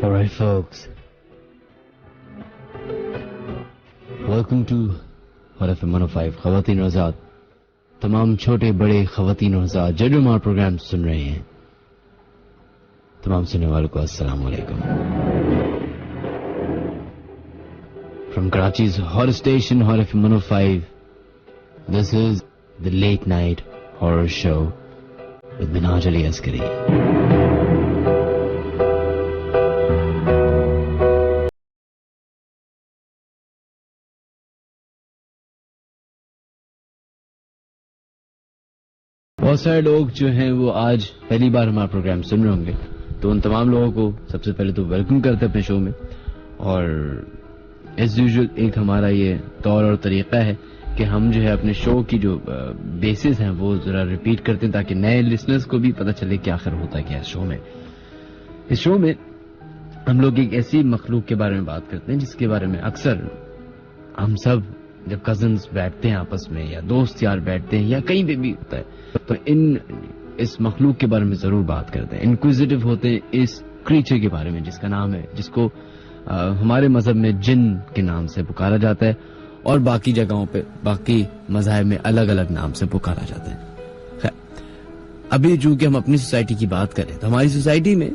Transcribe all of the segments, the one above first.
Alright folks, welcome to Hot FM 105 ख़वातीन और आज़ाद। तमाम छोटे बड़े ख़वातीन और आज़ाद जो हमारा प्रोग्राम सुन रहे हैं, तमाम सुनने वालों को अस्सलाम वालेकुम। From Karachi's hot station Hot FM 105, this is the late night horror show with Minhaj Ali Askari. बहुत सारे लोग जो हैं वो आज पहली बार हमारा प्रोग्राम सुन रहे होंगे, तो उन तमाम लोगों को सबसे पहले तो वेलकम करते हैं अपने शो में। और एज यूजुअल एक हमारा ये तौर और तरीका है कि हम जो है अपने शो की जो बेसिस हैं वो जरा रिपीट करते हैं ताकि नए लिसनर्स को भी पता चले कि आखिर होता क्या है शो में। इस शो में हम लोग एक ऐसी मखलूक के बारे में बात करते हैं जिसके बारे में अक्सर हम सब जब कजन्स बैठते हैं आपस में या दोस्त यार बैठते हैं या कहीं पे भी होता है तो इस मखलूक के बारे में जरूर बात करते हैं। इंक्विजिटिव होते हैं इस क्रीचर के बारे में जिसका नाम है, जिसको हमारे मजहब में जिन के नाम से पुकारा जाता है और बाकी जगहों पे बाकी मजहब में अलग अलग नाम से पुकारा जाता है। खैर, अभी चूंकि हम अपनी सोसाइटी की बात करें तो हमारी सोसाइटी में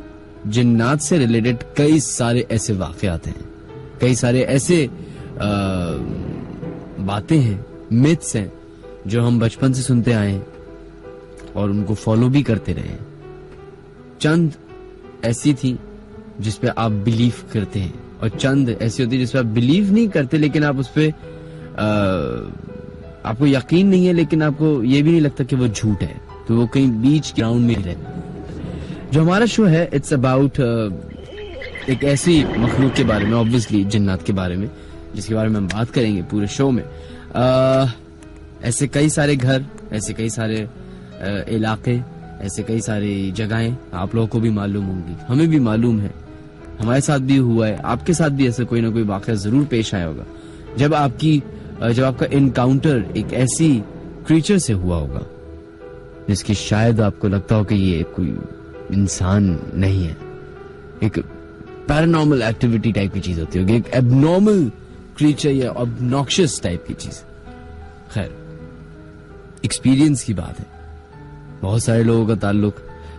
जिन्नात से रिलेटेड कई सारे ऐसे वाकयात हैं, कई सारे ऐसे बातें हैं, मिथ्स हैं जो हम बचपन से सुनते आए हैं और उनको फॉलो भी करते रहे। चंद ऐसी थी जिसपे आप बिलीव करते हैं और चंद ऐसी होती है जिसपे आप बिलीव नहीं करते लेकिन आप उस पे आपको यकीन नहीं है लेकिन आपको ये भी नहीं लगता कि वो झूठ है, तो वो कहीं बीच ग्राउंड में रहे। जो हमारा शो है इट्स अबाउट एक ऐसी मखलूक के बारे में, ऑब्वियसली जिन्नात के बारे में, जिसके बारे में हम बात करेंगे पूरे शो में। ऐसे कई सारे घर, ऐसे कई सारे इलाके, ऐसे कई सारी जगहें आप लोगों को भी मालूम होंगी, हमें भी मालूम है, हमारे साथ भी हुआ है, आपके साथ भी ऐसा कोई ना कोई वाकया जरूर पेश आया होगा जब आपका इनकाउंटर एक ऐसी क्रीचर से हुआ होगा जिसकी शायद आपको लगता हो कि ये कोई इंसान नहीं है, एक पैरानॉर्मल एक्टिविटी टाइप की चीज होती होगी, एक एबनॉर्मल क्रीचर या ऑब्नॉक्शियस टाइप की चीज। खैर, एक्सपीरियंस की बात है, बहुत सारे लोगों का ताल्लुक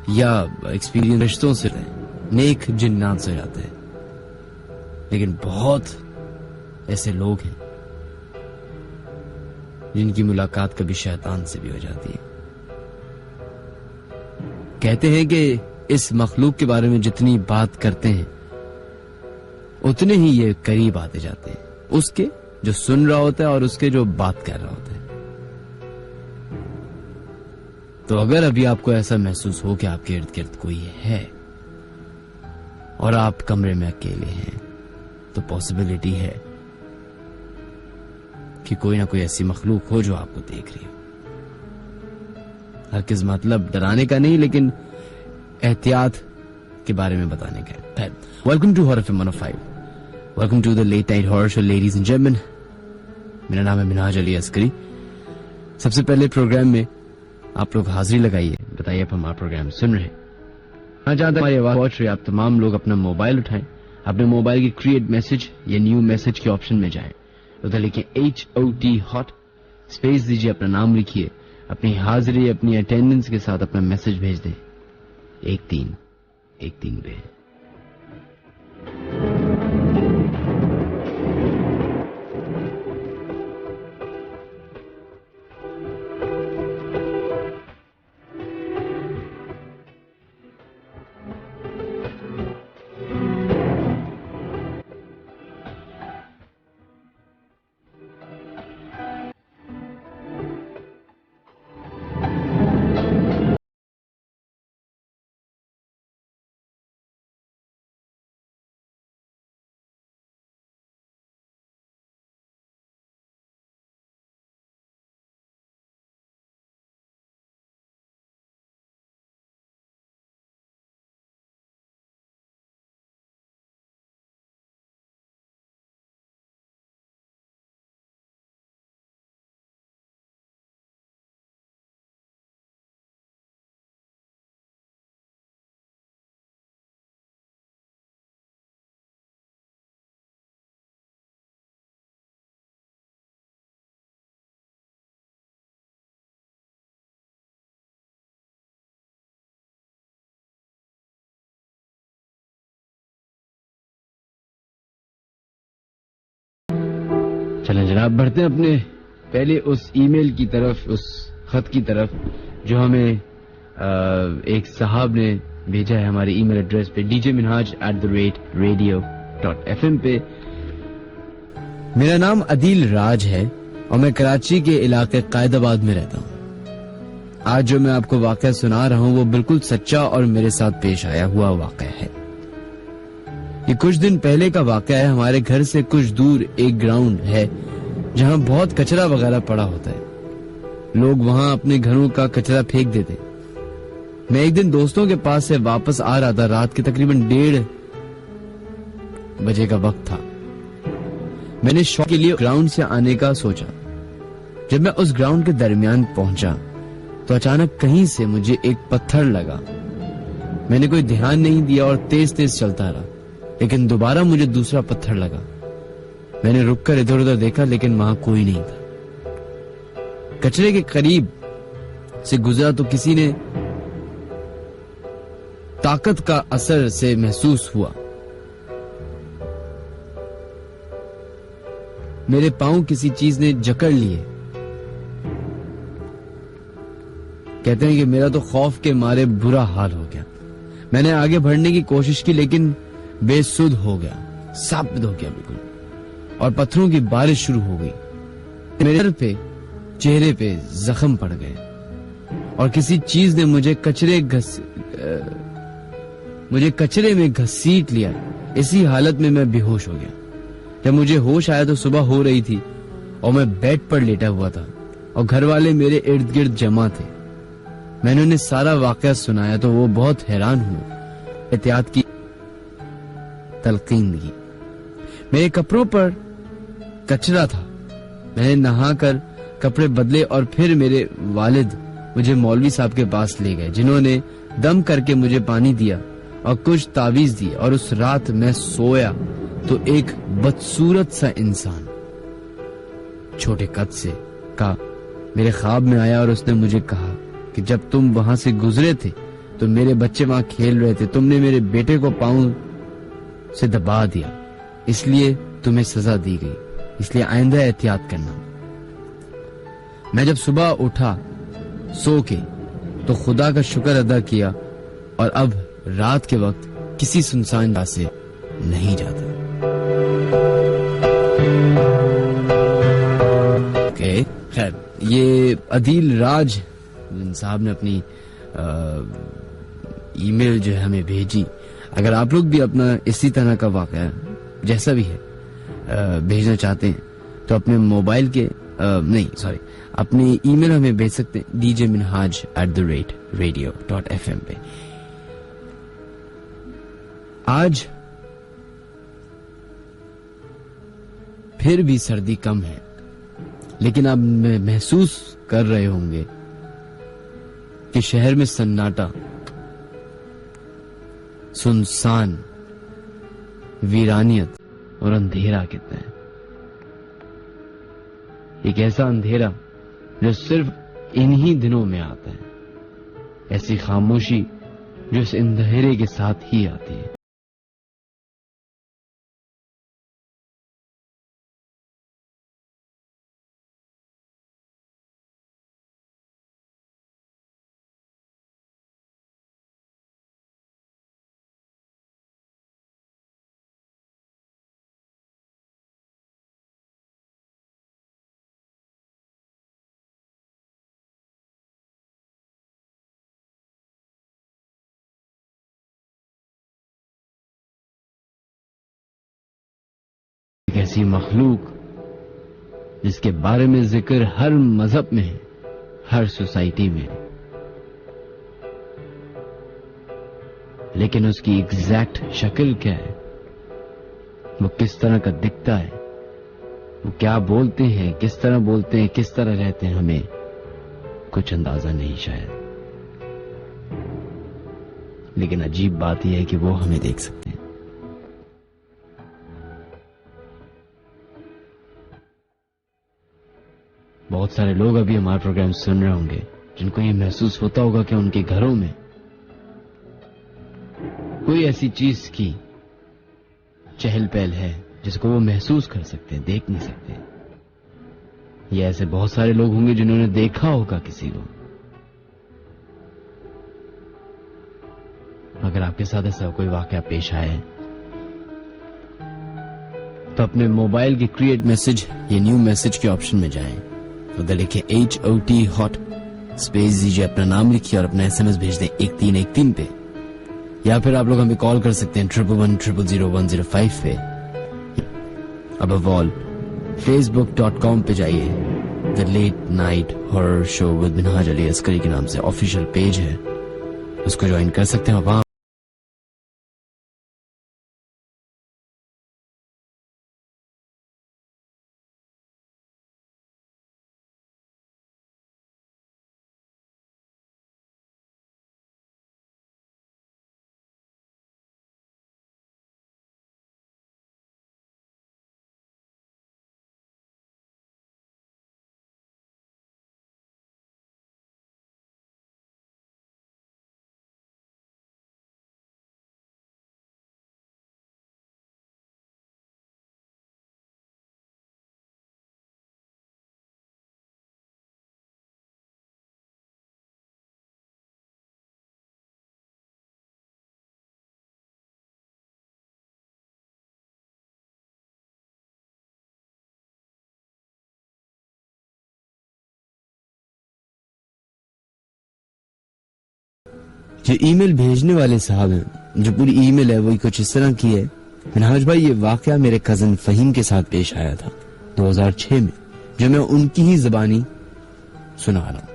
या एक्सपीरियंस रिश्तों से है, नेक जिन्नात से जाते हैं, लेकिन बहुत ऐसे लोग हैं जिनकी मुलाकात कभी शैतान से भी हो जाती है। कहते हैं कि इस मखलूक के बारे में जितनी बात करते हैं उतने ही ये करीब आते जाते हैं उसके जो सुन रहा होता है और उसके जो बात कर रहा होता है। तो अगर अभी आपको ऐसा महसूस हो कि आपके इर्द गिर्द कोई है और आप कमरे में अकेले हैं, तो पॉसिबिलिटी है कि कोई ना कोई ऐसी मखलूक हो जो आपको देख रही हो। हर किस मतलब डराने का नहीं लेकिन एहतियात के बारे में बताने का है। Welcome to horror FM 105, welcome to the late night horror show ladies and gentleman. मेरा नाम है मिनहाज अली अस्करी। सबसे पहले प्रोग्राम में आप लोग हाजिरी लगाइए, बताइए आप हमारा प्रोग्राम सुन रहे हैं। जहां तक हमारी आवाज पहुंच रही है, आप तमाम लोग अपना मोबाइल उठाएं, अपने मोबाइल की क्रिएट मैसेज या न्यू मैसेज के ऑप्शन में जाएं, उधर लिखिए HOT हॉट, स्पेस दीजिए, अपना नाम लिखिए, अपनी हाजिरी अपनी अटेंडेंस के साथ अपना मैसेज भेज दें 1313 पे। चलें जनाब, बढ़ते हैं अपने पहले उस ईमेल की तरफ, उस खत की तरफ जो हमें एक साहब ने भेजा है हमारे ईमेल एड्रेस पे djminhaj@radio.fm पे। मेरा नाम अदील राज है और मैं कराची के इलाके कायदाबाद में रहता हूँ। आज जो मैं आपको वाकया सुना रहा हूँ वो बिल्कुल सच्चा और मेरे साथ पेश आया हुआ वाकया है। ये कुछ दिन पहले का वाकया है। हमारे घर से कुछ दूर एक ग्राउंड है जहाँ बहुत कचरा वगैरह पड़ा होता है। लोग वहाँ अपने घरों का कचरा फेंक देते। मैं एक दिन दोस्तों के पास से वापस आ रहा था। रात के तकरीबन 1:30 बजे का वक्त था। मैंने शॉप के लिए ग्राउंड से आने का सोचा। जब मैं उस ग्राउंड के दरमियान पहुंचा तो अचानक कहीं से मुझे एक पत्थर लगा। मैंने कोई ध्यान नहीं दिया और तेज तेज चलता रहा, लेकिन दोबारा मुझे दूसरा पत्थर लगा। मैंने रुककर इधर उधर देखा, लेकिन वहां कोई नहीं था। कचरे के करीब से गुजरा तो किसी ने ताकत का असर से महसूस हुआ। मेरे पांव किसी चीज ने जकड़ लिए। कहते हैं कि मेरा तो खौफ के मारे बुरा हाल हो गया। मैंने आगे बढ़ने की कोशिश की, लेकिन बेसुध हो गया, साबित हो गया बिल्कुल, और पत्थरों की बारिश शुरू हो गई। मेरे चेहरे पे जख्म पड़ गए और किसी चीज ने मुझे कचरे में घसीट लिया। इसी हालत में मैं बेहोश हो गया। जब मुझे होश आया तो सुबह हो रही थी और मैं बेड पर लेटा हुआ था और घर वाले मेरे इर्द गिर्द जमा थे। मैंने उन्हें सारा वाकया सुनाया तो वो बहुत हैरान हुए। एहतियात की तलकीन दी। मेरे कपड़ों पर कचरा था। मैंने नहाकर कपड़े बदले और फिर मेरे वालिद मुझे मौलवी साहब के पास ले गए, जिन्होंने दम करके मुझे पानी दिया और कुछ तावीज दिए। और उस रात मैं सोया तो एक बदसूरत सा इंसान छोटे कद से का मेरे ख्वाब में आया और उसने मुझे कहा कि जब तुम वहां से गुजरे थे तो मेरे बच्चे वहां खेल रहे थे। तुमने मेरे बेटे को पांव से दबा दिया, इसलिए तुम्हें सजा दी गई। इसलिए आइंदा एहतियात करना। मैं जब सुबह उठा सो के तो खुदा का शुक्र अदा किया और अब रात के वक्त किसी सुनसान जगह से नहीं जाता। खैर, ये अदील राज साहब ने अपनी ईमेल जो है हमें भेजी। अगर आप लोग भी अपना इसी तरह का वाकया जैसा भी है भेजना चाहते हैं तो अपने मोबाइल के अपनी ईमेल हमें भेज सकते हैं djminhaj@radio.fm पे। आज फिर भी सर्दी कम है, लेकिन आप महसूस कर रहे होंगे कि शहर में सन्नाटा, सुनसान, वीरानियत और अंधेरा कितना है। एक ऐसा अंधेरा जो सिर्फ इन्हीं दिनों में आता है, ऐसी खामोशी जो इस अंधेरे के साथ ही आती है। एक ऐसी मखलूक जिसके बारे में जिक्र हर मजहब में है, हर सोसाइटी में, लेकिन उसकी एग्जैक्ट शक्ल क्या है, वो किस तरह का दिखता है, वो क्या बोलते हैं, किस तरह बोलते हैं, किस तरह रहते हैं, हमें कुछ अंदाजा नहीं शायद। लेकिन अजीब बात यह है कि वो हमें देख सकते हैं। बहुत सारे लोग अभी हमारा प्रोग्राम सुन रहे होंगे जिनको ये महसूस होता होगा कि उनके घरों में कोई ऐसी चीज की चहल पहल है जिसको वो महसूस कर सकते हैं, देख नहीं सकते। या ऐसे बहुत सारे लोग होंगे जिन्होंने देखा होगा किसी को। अगर आपके साथ ऐसा कोई वाकया पेश आए तो अपने मोबाइल के क्रिएट मैसेज या न्यू मैसेज के ऑप्शन में जाएं, उधर लिखे HOT हॉट, स्पेस दीजिए, अपना नाम लिखिए और अपना SMS भेज दें 1313 पे। या फिर आप लोग हमें कॉल कर सकते हैं 11100105 पे। अब ऑल facebook.com पे जाइए, the late night horror show with Minhaj Ali Askari के नाम से ऑफिशियल पेज है, उसको ज्वाइन कर सकते हैं। वहां जो ईमेल भेजने वाले साहब हैं, जो पूरी ईमेल है वही कुछ इस तरह की है। मिनहाज भाई, ये वाकया मेरे कजन फहीम के साथ पेश आया था 2006 में, जो मैं उनकी ही जबानी सुना रहा हूं।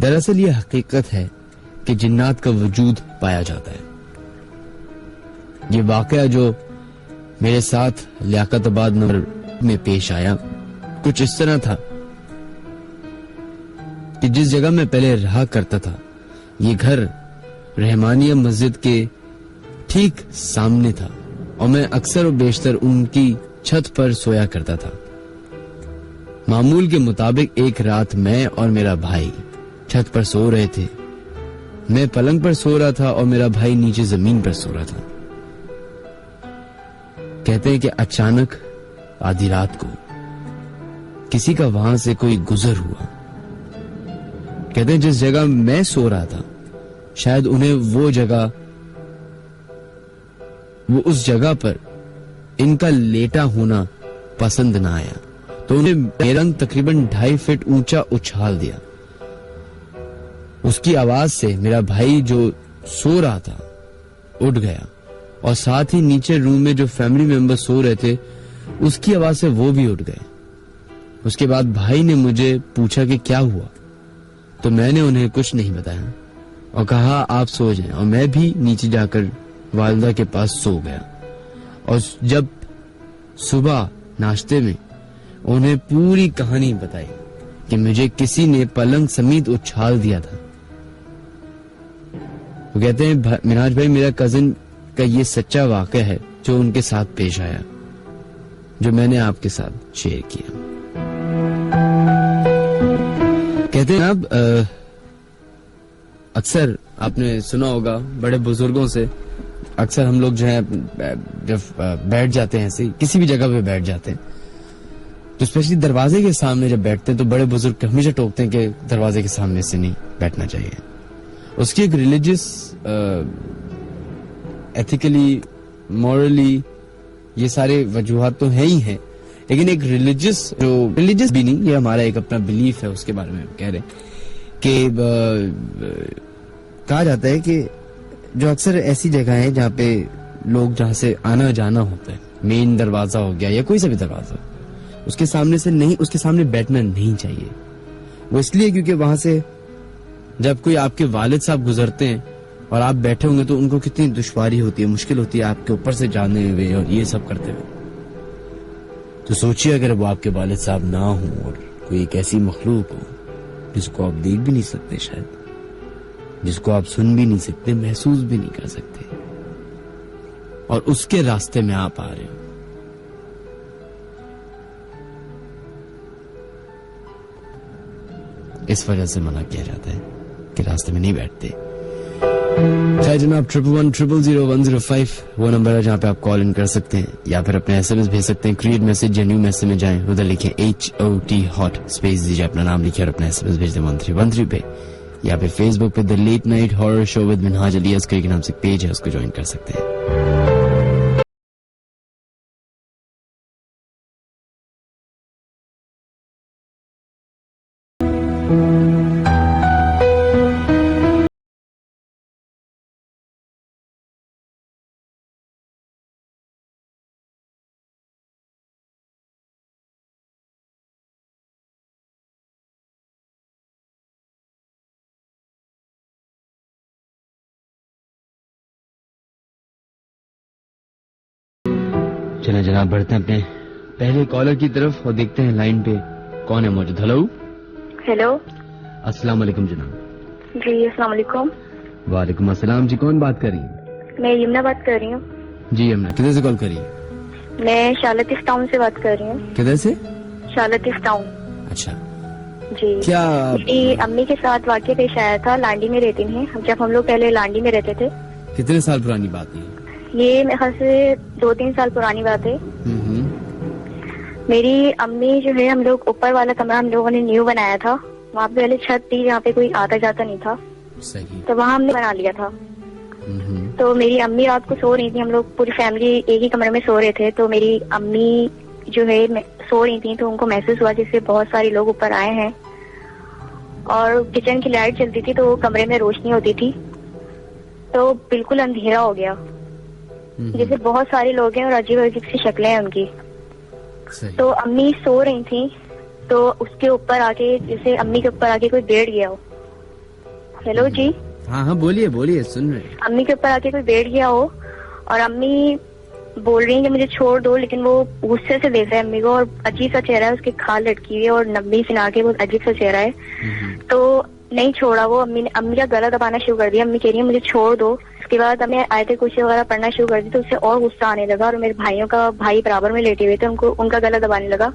दरअसल ये हकीकत है कि जिन्नात का वजूद पाया जाता है। ये वाकया जो मेरे साथ लियाकताबाद नगर में पेश आया कुछ इस तरह था कि जिस जगह मैं पहले रहा करता था, ये घर रहमानिया मस्जिद के ठीक सामने था और मैं अक्सर और बेशतर उनकी छत पर सोया करता था। मामूल के मुताबिक एक रात मैं और मेरा भाई छत पर सो रहे थे। मैं पलंग पर सो रहा था और मेरा भाई नीचे जमीन पर सो रहा था। कहते हैं कि अचानक आधी रात को किसी का वहां से कोई गुजर हुआ। कहते हैं जिस जगह मैं सो रहा था, शायद उन्हें वो उस जगह पर इनका लेटा होना पसंद ना आया, तो उन्हें बेरंग तकरीबन 2.5 फीट ऊंचा उछाल दिया। उसकी आवाज से मेरा भाई जो सो रहा था उठ गया और साथ ही नीचे रूम में जो फैमिली मेंबर सो रहे थे उसकी आवाज से वो भी उठ गए। उसके बाद भाई ने मुझे पूछा कि क्या हुआ, तो मैंने उन्हें कुछ नहीं बताया और कहा आप सो जाएं, और मैं भी नीचे जाकर वालिदा के पास सो गया। और जब सुबह नाश्ते में उन्हें पूरी कहानी बताई कि मुझे किसी ने पलंग समेत उछाल दिया था। वो कहते हैं मिनहाज भाई, मेरा कजिन का ये सच्चा वाकया है जो उनके साथ पेश आया, जो मैंने आपके साथ शेयर किया। कहते हैं अब अक्सर आपने सुना होगा बड़े बुजुर्गों से, अक्सर हम लोग जो है जब बैठ जाते हैं ऐसे किसी भी जगह पे बैठ जाते हैं, तो स्पेशली दरवाजे के सामने जब बैठते हैं तो बड़े बुजुर्ग हमेशा टोकते हैं कि दरवाजे के सामने से नहीं बैठना चाहिए। उसकी एक रिलीजियस, एथिकली, मॉरली ये सारे वजूहात तो है ही हैं, लेकिन एक रिलीजियस भी नहीं, ये हमारा एक अपना बिलीफ है, उसके बारे में कह रहे कि कहा जाता है कि जो अक्सर ऐसी जगह है जहाँ पे लोग जहाँ से आना जाना होता है, मेन दरवाजा हो गया या कोई सा भी दरवाजा, उसके सामने बैठना नहीं चाहिए। वो इसलिए क्योंकि वहां से जब कोई आपके वालिद साहब गुजरते हैं और आप बैठे होंगे तो उनको कितनी दुश्वारी होती है, मुश्किल होती है आपके ऊपर से जाने हुए और ये सब करते हुए। तो सोचिए अगर वो आपके वालिद साहब ना हो और कोई एक ऐसी मखलूक हो जिसको आप देख भी नहीं सकते, शायद जिसको आप सुन भी नहीं सकते, महसूस भी नहीं कर सकते, और उसके रास्ते में आप आ रहे हो। इस वजह से मना किया जाता है कि रास्ते में नहीं बैठते। खैर जनाब 11100105 वो नंबर है जहाँ पे आप कॉल इन कर सकते हैं या फिर अपने SMS भेज सकते हैं। क्रिएट मैसेज या न्यू मैसेज में जाएं, उधर लिखें HOT हॉट, स्पेस दीजिए, अपना नाम लिखिए और अपना SMS भेज दें 1313 पे, या फिर फेसबुक पे the late night horror show with Minhaj Ali Askari के नाम से पेज है, उसको ज्वाइन कर सकते हैं। चलें जनाब बढ़ते हैं अपने पहले कॉलर की तरफ और देखते हैं लाइन पे कौन है मौजूद। हेलो हेलो, अस्सलाम वालेकुम जनाब। जी अस्सलाम वालेकुम। वालेकुम अस्सलाम जी, कौन बात कर रही है? मैं यमुना बात कर रही हूँ। जी यमुना, किधर से कॉल करी? मैं शार्लटिस टाउन से बात कर रही हूँ। किधर से? शार्लटिस टाउन। अच्छा, जी क्या मेरी अम्मी के साथ वाकया पेश आया था। लांडी में रहती हैं जब हम लोग पहले लांडी में रहते थे। कितने साल पुरानी बात है? ये मेरे ख्याल से 2-3 साल पुरानी बात है। मेरी अम्मी जो है, हम लोग ऊपर वाला कमरा हम लोगों ने न्यू बनाया था, वहाँ पे पहले छत थी जहाँ पे कोई आता जाता नहीं था। सही। तो वहाँ हमने बना लिया था। तो मेरी अम्मी रात को सो रही थी, हम लोग पूरी फैमिली एक ही कमरे में सो रहे थे। तो मेरी अम्मी जो है सो रही थी, तो उनको महसूस हुआ जैसे बहुत सारे लोग ऊपर आए हैं, और किचन की लाइट चलती थी तो कमरे में रोशनी होती थी, तो बिल्कुल अंधेरा हो गया, जैसे बहुत सारे लोग हैं और अजीब अजीब सी शक्लें हैं उनकी। तो अम्मी सो रही थी, तो उसके ऊपर आके, जैसे अम्मी के ऊपर आके कोई बैठ गया हो। हेलो जी। हाँ हाँ बोलिए बोलिए, सुन रहे। अम्मी के ऊपर आके कोई बैठ गया हो और अम्मी बोल रही है कि मुझे छोड़ दो, लेकिन वो गुस्से से देख रहा है अम्मी को, और अजीब सा चेहरा है, उसकी खाल लटकी हुई है और नब्बी सिना के बहुत अजीब सा चेहरा है। तो नहीं छोड़ा वो। अम्मी का गला दबाना शुरू कर दिया। अम्मी कह रही है मुझे छोड़ दो। उसके बाद हमें आयतें कुर्सी वगैरह पढ़ना शुरू कर दी, तो उससे और गुस्सा आने लगा, और मेरे भाइयों का भाई बराबर में लेटे हुए थे, उनका गला दबाने लगा।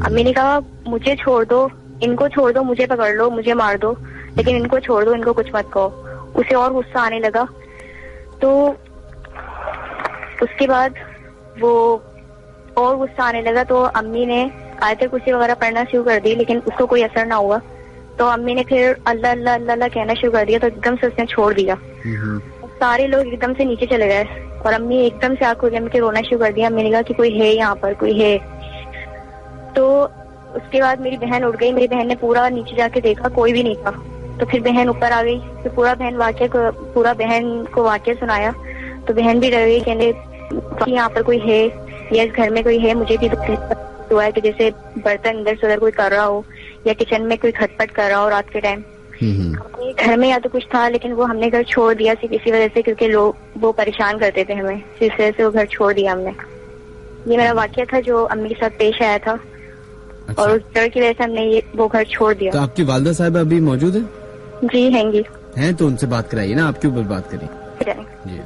अम्मी ने कहा मुझे छोड़ दो, इनको छोड़ दो, मुझे पकड़ लो, मुझे मार दो, लेकिन इनको छोड़ दो, इनको कुछ मत कहो। उसे और गुस्सा आने लगा। तो उसके बाद वो और गुस्सा आने लगा, तो अम्मी ने आयतें कुर्सी वगैरह पढ़ना शुरू कर दी, लेकिन उसको कोई असर ना हुआ। तो अम्मी ने फिर अल्लाह अल्लाह अल्लाह अल्लाह कहना शुरू कर दिया, तो एकदम से उसने छोड़ दिया। सारे लोग एकदम से नीचे चले गए और अम्मी एकदम से आंखों के रोना शुरू कर दिया। अम्मी ने कहा कि कोई है यहाँ पर, कोई है। तो उसके बाद मेरी बहन उठ गई। मेरी बहन ने पूरा नीचे जाके देखा, कोई भी नहीं था। तो फिर बहन ऊपर आ गई, तो पूरा बहन को वाक्य सुनाया। तो बहन भी डर गई, कहने कि यहाँ पर कोई है या इस घर में कोई है। मुझे भी हुआ है कि जैसे बर्तन इधर से उधर कोई कर रहा हो, या किचन में कोई खटपट कर रहा हो रात के टाइम। घर में या तो कुछ था, लेकिन वो हमने घर छोड़ दिया सिर्फ इसी वजह से, क्योंकि लोग वो परेशान करते थे हमें, इस वजह से वो घर छोड़ दिया हमने। ये मेरा वाक्य था जो अम्मी के साथ पेश आया था। अच्छा। और उस डर की वजह से हमने वो घर छोड़ दिया। तो आपकी वालिदा साहब अभी मौजूद है? जी हैंगी। हैं तो उनसे बात कराइए ना, आपके ऊपर बात करिए जी।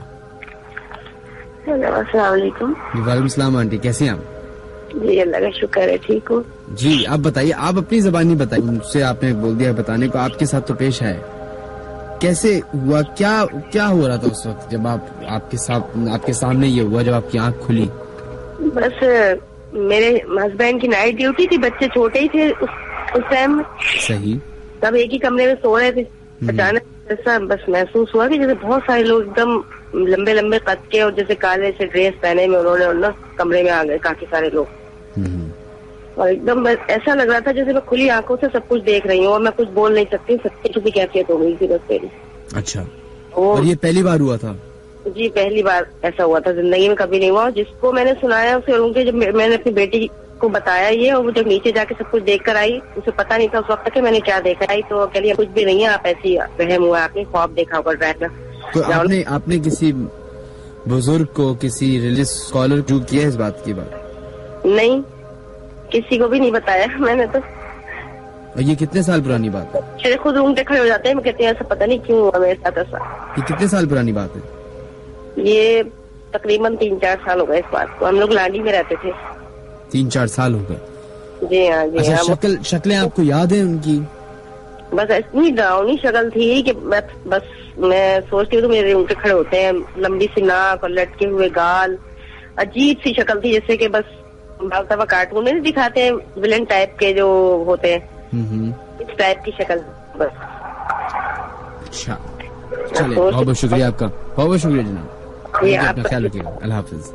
अस्सलाम वालेकुम। वालेकुम सलाम आंटी, कैसी हैं आप? जी अल्लाह का शुक्र है, ठीक हूँ। जी आप बताइए, आप अपनी जबानी बताइए। मुझसे आपने बोल दिया बताने को, आपके साथ तो पेश है, कैसे हुआ, क्या हो रहा था उस वक्त जब आपके सामने ये हुआ, जब आपकी आंख खुली? बस मेरे हस्बैंड की नाइट ड्यूटी थी, बच्चे छोटे ही थे उस टाइम। सही। सब एक ही कमरे में सो रहे थे। अचानक ऐसा बस महसूस हुआ कि जैसे बहुत सारे लोग एकदम लंबे लंबे कद के और जैसे काले से ड्रेस पहने में उन्होंने कमरे में आ गए, काफी सारे लोग। और एकदम बस ऐसा लग रहा था जैसे मैं खुली आंखों से सब कुछ देख रही हूँ और मैं कुछ बोल नहीं सकती। सच्ची किसी कैफियत हो गई थी बस मेरी। अच्छा। और ये पहली बार हुआ था? जी पहली बार ऐसा हुआ था, जिंदगी में कभी नहीं हुआ। जिसको मैंने सुनाया उसे उनके, जब मैंने अपनी बेटी को बताया ये, और वो जब नीचे जाके सब कुछ देख कर आई, उसे पता नहीं था उस वक्त कि मैंने क्या देखा। आई तो कह लिया कुछ भी नहीं है, आप ऐसी वहम हुआ, आपने ख्वाब देखा होगा ड्राइवर। तो आपने किसी बुजुर्ग को, किसी रिलीजियस स्कॉलर जो किया इस बात की बात? नहीं, किसी को भी नहीं बताया मैंने तो। और ये कितने साल पुरानी बात है? मेरे खुद रूम पे खड़े हो जाते हैं, मैं कहती हूँ ऐसा पता नहीं क्यों हुआ मेरे साथ ऐसा। ये कितने साल पुरानी बात है? ये तकरीबन 3-4 साल हो गए इस बात को। हम लोग लांडी में रहते थे। 3-4 साल हो गए? जी हाँ जी। अच्छा, शक्लें आपको याद है उनकी? बस इतनी डरावनी शक्ल थी कि बस मैं सोचती हूँ तो मेरे रूम पे खड़े होते हैं, लंबी सी नाक और लटके हुए गाल, अजीब सी शक्ल थी, जैसे कि बस बाल दफा कार्टून में नहीं दिखाते हैं विलन टाइप के जो होते हैं, इस टाइप की शक्ल बस। अच्छा चलिए, बहुत बहुत शुक्रिया आपका, बहुत बहुत शुक्रिया जनाब। ये अपना आपका ख्याल रखिएगा, अल्लाह हाफिज।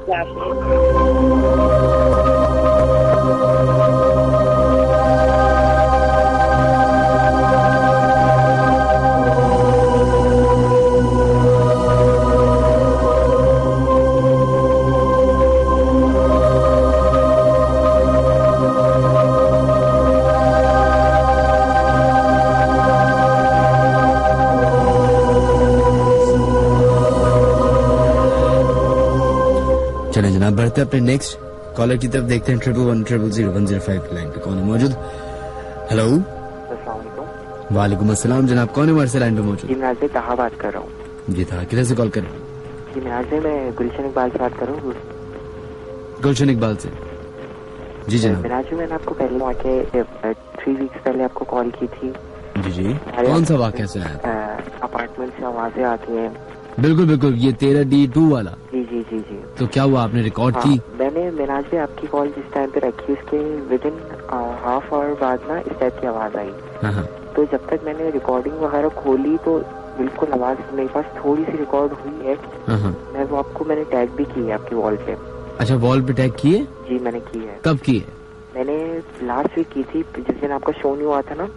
चले जनाब, बढ़ते अपने नेक्स्ट कॉलर की तरफ, देखते हैं 1110001005 लाइन पे कौन है मौजूद। हेलो, वालेकुम अस्सलाम जनाब, कौन है हमारे से लाइन पे मौजूद? जी मैं तहा बात कर रहा हूँ। जी था, किधर से कॉल कर रहे हैं? जी मैं गुलशन इकबाल से बात कर रहा हूँ। गुलशन इकबाल से। जी जनाब। मिनाज, मैंने आपको पहले आके 3 वीक्स पहले आपको कॉल की थी। जी जी, कौन सा वाक़या सुनाया? अपार्टमेंट से आवाजें आती हैं। बिल्कुल बिल्कुल, ये 13D2 वाला। जी जी जी जी। तो क्या हुआ, आपने रिकॉर्ड की? मैंने मिनाज भाई आपकी कॉल जिस टाइम पे रखी उसके विदिन हाफ आवर बाद ना इस टाइप की आवाज आई। हाँ। तो जब तक मैंने रिकॉर्डिंग वगैरह खोली तो बिल्कुल आवाज मेरे पास थोड़ी सी रिकॉर्ड हुई है। हाँ। मैं वो आपको मैंने टैग भी की है आपकी वॉल पे। अच्छा, वॉल पे टैग किए? जी मैंने की है। कब की है? मैंने लास्ट वीक की थी, जिस दिन आपका शो नहीं हुआ था ना।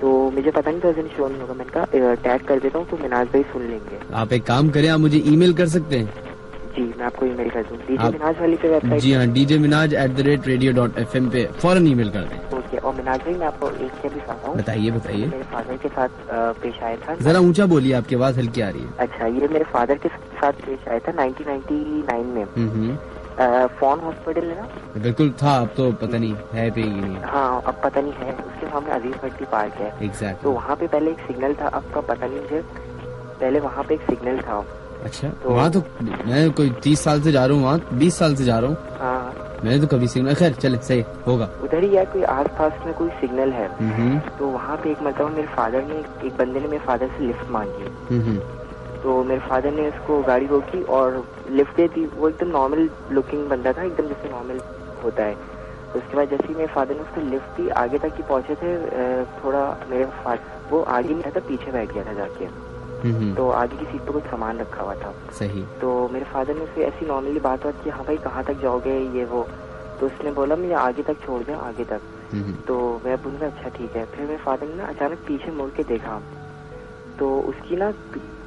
तो मुझे पता नहीं था उस दिन शो नहीं होगा, मैंने कहा टैग कर देता हूँ तो मिनाज भाई सुन लेंगे। आप एक काम करें, आप मुझे ईमेल कर सकते हैं। जी मैं आपको ईमेल कर दूँ, डीजे मिनाज वाली पे वेबसाइट। जी हाँ, djminaj@radio.fm पे फौरन ईमेल कर दें। ओके। और मिनाज भाई मैं आपको एक क्या भी बताता हूँ। बताइए बताइए। मेरे फादर के साथ पेश आया था। जरा ऊंचा बोलिए, आपकी आवाज हल्की आ रही है। अच्छा, ये मेरे फादर के साथ पेश आया था 1999 में। फोन हॉस्पिटल है ना। बिल्कुल था, अब तो पता नहीं है पे ही नहीं। हाँ अब पता नहीं है, उसके सामने अजीज भट्टी पार्क है। एग्जैक्ट। तो वहाँ पे पहले एक सिग्नल था, अब का पता नहीं मुझे, पहले वहाँ पे एक सिग्नल था। अच्छा, तो वहाँ तो मैं कोई 30 साल से जा रहा हूँ, वहाँ 20 साल से जा रहा हूँ। हाँ मैंने तो कभी सिग्नल, खैर चले सही होगा। उधर ही है कोई आसपास में कोई सिग्नल है। तो वहाँ पे एक मतलब मेरे फादर ने, एक बंदे ने मेरे फादर से लिफ्ट मांगी। तो मेरे फादर ने उसको गाड़ी रोकी और लिफ्ट दे दी। वो एकदम नॉर्मल लुकिंग बंदा था, एकदम जैसे नॉर्मल होता है। तो उसके बाद जैसे ही मेरे फादर ने उसको लिफ्ट दी, आगे तक ही पहुंचे थे, थोड़ा मेरे फादर वो आगे नहीं था, पीछे बैठ गया था जाके। तो आगे की सीट पे कुछ सामान रखा हुआ था। सही। तो मेरे फादर ने उससे ऐसी नॉर्मली बात की, हाँ भाई कहाँ तक जाओगे ये वो। तो उसने बोला मुझे आगे तक छोड़ दे, आगे तक। तो मैं बोला अच्छा ठीक है। फिर मेरे फादर ने ना अचानक पीछे मुड़ के देखा, तो उसकी ना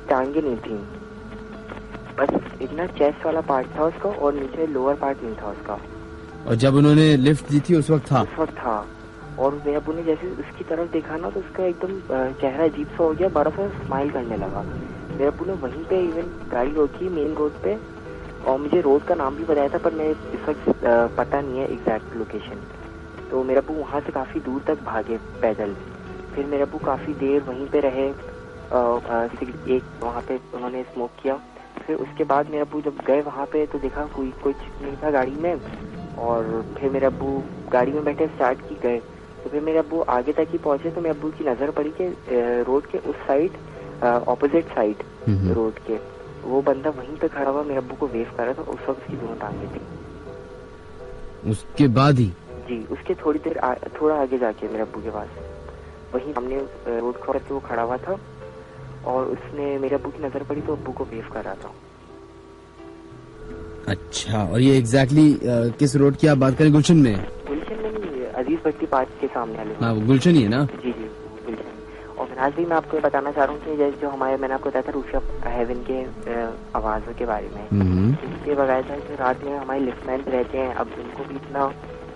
टांगे नहीं थी, बस एक ना चेस्ट वाला पार्ट था उसका और नीचे लोअर पार्ट नहीं था उसका। और जब उन्होंने लिफ्ट दी थी उस वक्त था? उस वक्त था। और मेरे अबू ने जैसे उसकी तरफ देखा ना तो उसका एकदम चेहरा अजीब सा हो गया, बड़ा सा स्माइल करने लगा। मेरे अबू ने वहीं पे इवन गाड़ी रोकी मेन रोड पे, और मुझे रोड का नाम भी बताया था, पर मैं इस वक्त पता नहीं है एग्जैक्ट लोकेशन। तो मेरे अबू वहाँ से काफी दूर तक भागे पैदल। फिर मेरे अबू काफी देर वहीं पे रहे, एक वहाँ पे उन्होंने स्मोक किया। फिर उसके बाद मेरे अब्बू जब गए वहाँ पे तो देखा कोई कुछ नहीं था गाड़ी में। और फिर मेरे अब्बू गाड़ी में बैठे स्टार्ट की गए। तो फिर मेरे अब्बू आगे तक ही पहुंचे तो मेरे अब्बू की नजर पड़ी कि रोड के उस साइड, ऑपोजिट साइड रोड के, वो बंदा वहीं पे खड़ा हुआ मेरे अब्बू को वेव कर रहा था। उस वक्त उसकी दोनों टांगे थी। उसके बाद ही? जी, उसके थोड़ी देर थोड़ा आगे जाके मेरे अब्बू के पास वहीं हमने रोड क्रॉस करके वो खड़ा हुआ था, और उसने मेरे अब्बू की नजर पड़ी तो अब्बू को वेव कर रहा था। अच्छा, और ये एग्जैक्टली किस रोड की आप बात करें? गुलशन में? गुलशन में नहीं, अजीज भट्टी पार्क के सामने वाले। हाँ, गुलशन ही है ना? जी जी गुलशन। और मिनाज भी मैं आपको बताना चाह रहा हूँ कि जो हमारे, मैंने आपको बताया था रूफटॉप हेवन के आवाजों के बारे में, इसके बगैर था कि रात में हमारे लिफ्टमैन रहते हैं, अब उनको भी इतना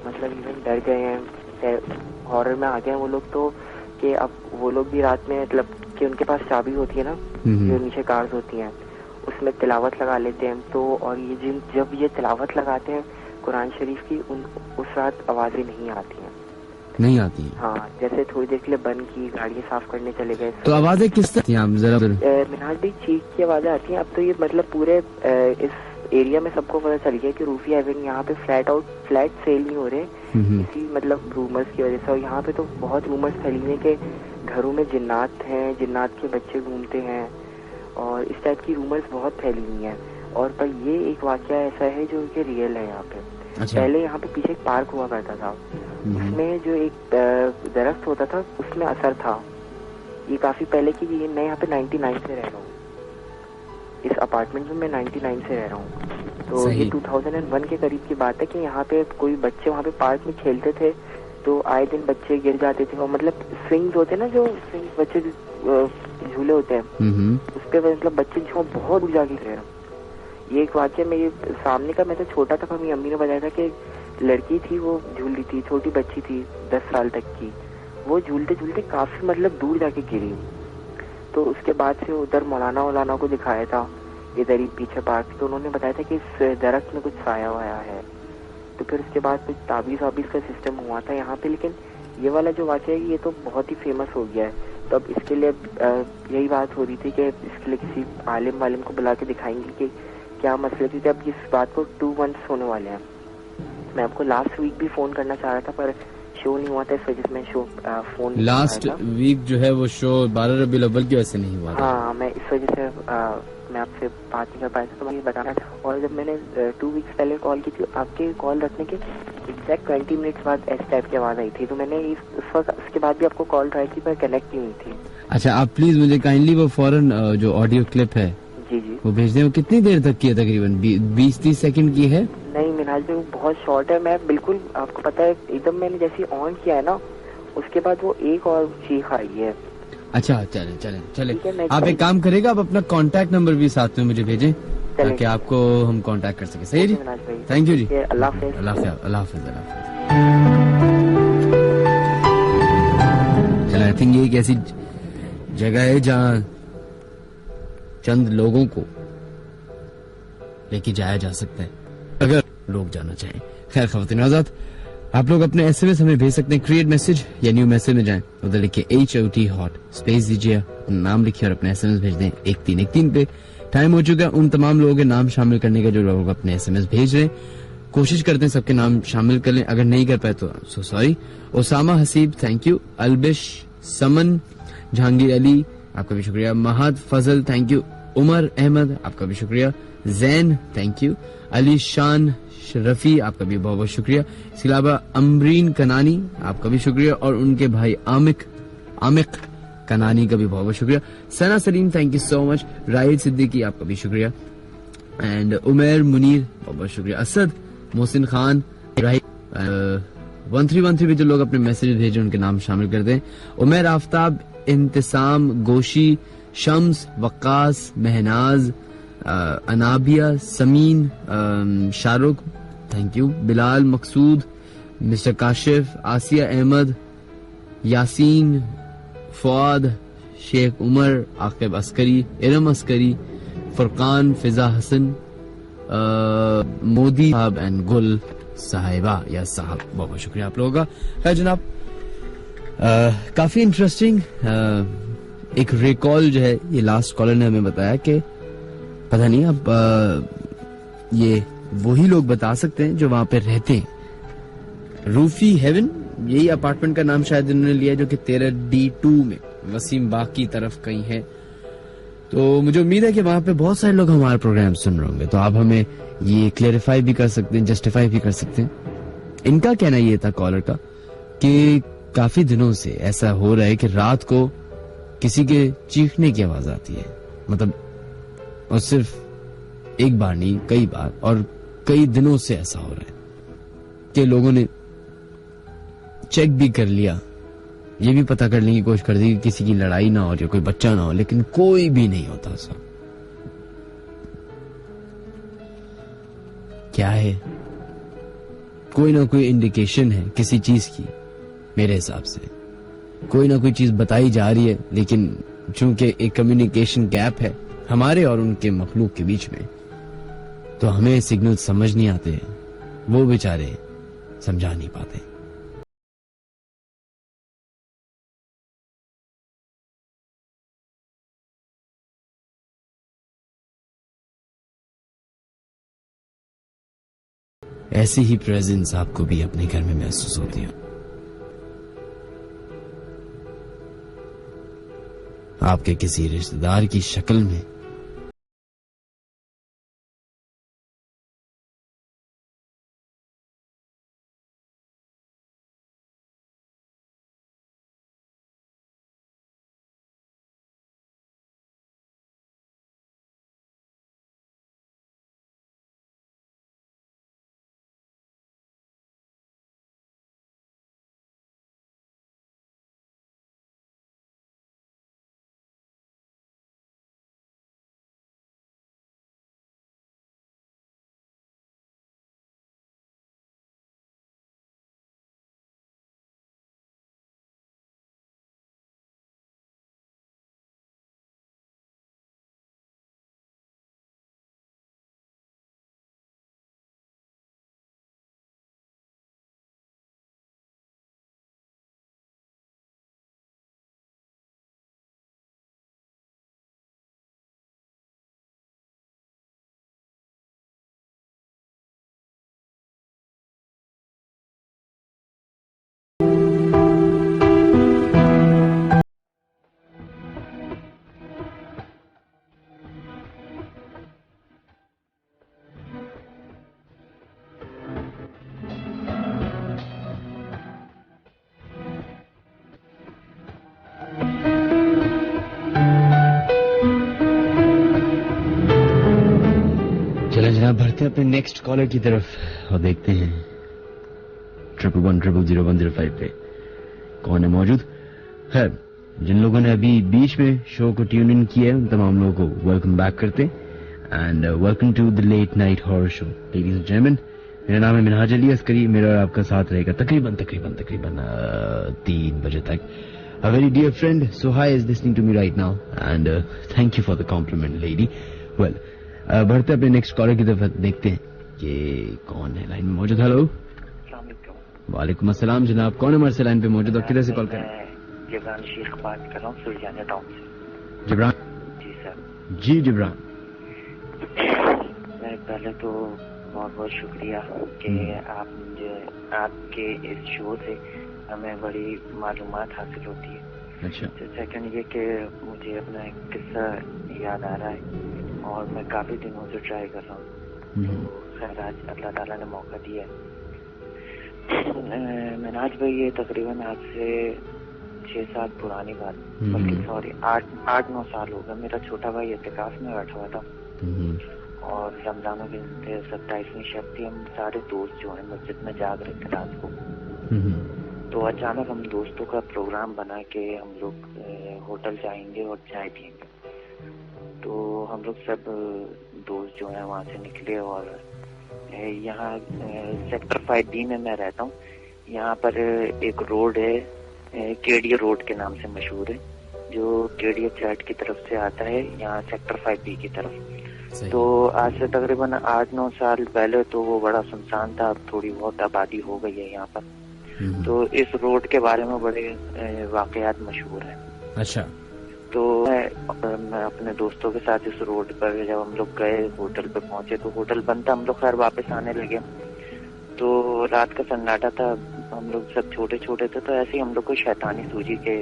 मतलब इवन डर गए हैं, हॉरर में आ गए हैं वो लोग, तो कि अब वो लोग भी रात में मतलब कि उनके पास चाबी होती है ना, जो नीचे कार्स होती हैं, उसमें तिलावत लगा लेते हैं। तो और ये जब ये तिलावत लगाते हैं कुरान शरीफ की, उस रात आवाजें नहीं आती हैं। नहीं आती है? हाँ, जैसे थोड़ी देर के लिए बंद की, गाड़ियाँ साफ करने चले गए। तो आवाजें किस तरह? मिनाज भाई चीख की आवाजें आती हैं। अब तो ये मतलब पूरे इस एरिया में सबको पता चल गया कि रूफी हेवन यहाँ पे फ्लैट सेल नहीं हो रहे इसी मतलब रूमर्स की वजह से। और यहाँ पे तो बहुत रूमर्स फैली हुई है कि घरों में जिन्नात हैं, जिन्नात के बच्चे घूमते हैं और इस टाइप की रूमर्स बहुत फैली हुई हैं। और पर ये एक वाकया ऐसा है जो कि रियल है यहाँ पे। अच्छा। पहले यहाँ पे पीछे एक पार्क हुआ करता था, उसमें जो एक दरख्त होता था उसमें असर था। ये काफी पहले की मैं यहाँ पे 99 से रह रहा हूँ, इस अपार्टमेंट में मैं 99 से रह रहा हूँ। तो ये 2001 के करीब की बात है कि यहाँ पे कोई बच्चे वहाँ पे पार्क में खेलते थे तो आए दिन बच्चे गिर जाते थे। और मतलब स्विंग्स होते हैं ना, जो स्विंग बच्चे झूले होते हैं उस पे मतलब बच्चे जो बहुत दूर जाके गिर रहे हैं। ये एक वाक्य मेरे सामने का, मैं तो छोटा था, मेरी अम्मी ने बताया था कि लड़की थी वो झूल रही थी, छोटी बच्ची थी 10 साल तक की, वो झूलते झूलते काफी मतलब दूर जाके गिरी। तो उसके बाद से उधर मौलाना को दिखाया था इधर ही पीछे पार्क, तो उन्होंने बताया था कि इस दरख्त में कुछ साया वाया है। तो फिर उसके बाद कुछ ताबीज वाबीज का सिस्टम हुआ था यहाँ पे। लेकिन ये वाला जो वाक़या है ये तो बहुत ही फेमस हो गया है। तो अब इसके लिए यही बात हो रही थी कि इसके लिए किसी आलिम वालिम को बुला के दिखाएंगे कि क्या मसले थी। अब इस बात को 2 मंथ्स होने वाले हैं। मैं आपको लास्ट वीक भी फोन करना चाह रहा था पर शो नहीं हुआ था, इस वजह से मैं फोन लास्ट वीक जो है वो शो 12 रबीउल अव्वल की वजह से नहीं हुआ था। हाँ, मैं इस वजह से मैं आपसे बात नहीं कर पाया था, तो मैं ये बताना था। और जब मैंने 2 वीक्स पहले कॉल की थी, आपके कॉल रखने के एग्जैक्ट 20 मिनट्स बाद इस टाइप की आवाज आई थी, तो मैंने उस वक्त उसके बाद भी आपको कॉल ट्राई की पर कनेक्ट नहीं हुई थी। अच्छा, आप प्लीज मुझे काइंडली वो फौरन जो ऑडियो क्लिप है जी जी वो भेज दें। वो कितनी देर तक की है? तकरीबन 20-30 सेकंड की है। नहीं मिनाज भाई, वो बहुत शॉर्ट है। मैं बिल्कुल, आपको पता है, एकदम मैंने जैसे ऑन किया है ना उसके बाद वो एक और चीख आई है। अच्छा, चले आप एक काम करेगा, आप अपना कांटेक्ट नंबर भी साथ में मुझे भेजें ताकि आपको हम कांटेक्ट कर सके। सही जी, थैंक यू जी, अल्लाह हाफिज। अल्लाह हाफिज। चलो, आई थिंक ये एक ऐसी जगह है जहाँ चंद लोगों को लेके जाया जा सकता है अगर लोग जाना चाहें। खैर ख़वातीन आज़ाद, आप लोग अपने SMS हमें भेज सकते हैं। क्रिएट मैसेज या न्यू मैसेज में जाएं, उधर लिखिए HOT हॉट, स्पेस दीजिए, अपना नाम लिखिए और अपने SMS भेज दें 1313 पे। टाइम हो चुका है उन तमाम लोगों के नाम शामिल करने का जो लोग अपने SMS भेज रहे हैं। कोशिश करते हैं सबके नाम शामिल कर लें, अगर नहीं कर पाए तो so sorry. Osama Haseeb, thank you. Albish, Saman, Jahangir Ali, आपका भी शुक्रिया। Mahad Fazal, thank you. उमर अहमद, आपका भी शुक्रिया। Jain, thank you. अली शान रफी, आपका भी बहुत बहुत शुक्रिया। इसके अलावा अमरीन कनानी, आपका भी शुक्रिया। और उनके भाई आमिक कनानी का भी बहुत बहुत शुक्रिया। Sana Saleem, thank you so much. Rahid Siddiqui, आपका भी शुक्रिया। एंड उमेर मुनीर, बहुत बहुत शुक्रिया। असद, मोहसिन खान, 1313 पे जो लोग अपने मैसेज भेजे उनके नाम शामिल कर दें। Umer Aftab, Intisam, Goshi, Shams, Waqas, Mahnaz, Anabia, Sameen, Shahrukh, thank you. Bilal, Maqsood, mister Kashif, Asiya Ahmed, Yaseen, Fawad, Sheikh Umar, Aqib Askari, Iram Askari, Furqan, Fiza Hasan, Modi sahab and गुल साहिबा या साहब, बहुत बहुत शुक्रिया आप लोगों का। खैर जनाब, काफी इंटरेस्टिंग एक रिकॉल जो है, ये लास्ट कॉलर ने हमें बताया कि पता नहीं अब ये वही लोग बता सकते हैं जो वहां पे रहते हैं। रूफी हेवन, यही अपार्टमेंट का नाम शायद इन्होंने लिया, जो कि 13D2 में वसीम बाग की तरफ कहीं है। तो मुझे उम्मीद है कि वहां पे बहुत सारे लोग हमारा प्रोग्राम सुन रहे होंगे, तो आप हमें ये क्लेरिफाई भी कर सकते हैं, जस्टिफाई भी कर सकते हैं। इनका कहना ये था कॉलर का कि काफी दिनों से ऐसा हो रहा है कि रात को किसी के चीखने की आवाज आती है, मतलब और सिर्फ एक बार नहीं, कई बार, और कई दिनों से ऐसा हो रहा है कि लोगों ने चेक भी कर लिया, ये भी पता करने की कोशिश कर दी कि किसी की लड़ाई ना हो या कोई बच्चा ना हो, लेकिन कोई भी नहीं होता ऐसा। क्या है? कोई ना कोई इंडिकेशन है किसी चीज की, मेरे हिसाब से कोई ना कोई चीज बताई जा रही है, लेकिन चूंकि एक कम्युनिकेशन गैप है हमारे और उनके मखलूक के बीच में, तो हमें सिग्नल समझ नहीं आते, वो बेचारे समझा नहीं पाते। ऐसी ही प्रेजेंस आपको भी अपने घर में महसूस होती हो। आपके किसी रिश्तेदार की शक्ल में। चलें जनाब, बढ़ते हैं अपने नेक्स्ट कॉलर की तरफ और देखते हैं 111000105 पे कौन है मौजूद है। जिन लोगों ने अभी बीच में शो को ट्यून इन किया है उन तमाम लोगों को वेलकम बैक करते हैं and welcome to the late night horror show ladies and gentleman. मेरा नाम है मिनहाज अली अस्करी। मेरा और आपका साथ रहेगा तकरीबन 3 बजे तक। A very dear friend Suhai is listening to me right now and thank you for the compliment lady. Well, बढ़ते अपने नेक्स्ट कॉलर की तरफ देखते हैं कि कौन है लाइन में मौजूद। हेलो, वालेकुम अस्सलाम जनाब, कौन है हमारे से लाइन पे मौजूद और किधर से कॉल कर रहे हैं? जिब्रान शेख बात कर रहा हूँ सुरजाना टाउन से। जिब्रान जी सर। जी जिब्रान, मैं पहले तो बहुत बहुत शुक्रिया कि आप मुझे आपके इस शो से हमें बड़ी मालूमात हासिल होती है। अच्छा। तो सेकंड ये कि मुझे अपना एक किस्सा याद आ रहा है और मैं काफ़ी दिनों से ट्राई कर रहा हूँ, तो खैर आज अल्लाह ताला ने मौका दिया है। मिनहाज भाई, ये तकरीबन आज से 6-7 पुरानी बात, बल्कि सॉरी 8-9 साल हो गए। मेरा छोटा भाई इत्तिकाफ में बैठा हुआ था और रमजान के 27वीं शब थी। हम सारे दोस्त जो है मस्जिद में जाग रहे थे रात को, तो अचानक हम दोस्तों का प्रोग्राम बना के हम लोग होटल जाएंगे और चाय पियेंगे। तो हम लोग सब दोस्त जो है वहाँ से निकले और यहाँ सेक्टर 5B में मैं रहता हूँ। यहाँ पर एक रोड है, केडिया रोड के नाम से मशहूर है, जो केडिया फ्लैट की तरफ से आता है यहाँ सेक्टर 5B की तरफ। तो आज से तकरीबन 8-9 साल पहले तो वो बड़ा सुनसान था, अब थोड़ी बहुत आबादी हो गई है यहाँ पर। तो इस रोड के बारे में बड़े वाकयात मशहूर हैं। अच्छा। तो मैं अपने दोस्तों के साथ इस रोड पर जब हम लोग गए, होटल पे पहुंचे तो होटल बंद था। हम लोग खैर वापस आने लगे तो रात का सन्नाटा था, हम लोग सब छोटे छोटे थे, तो ऐसे ही हम लोग को शैतानी सूझी के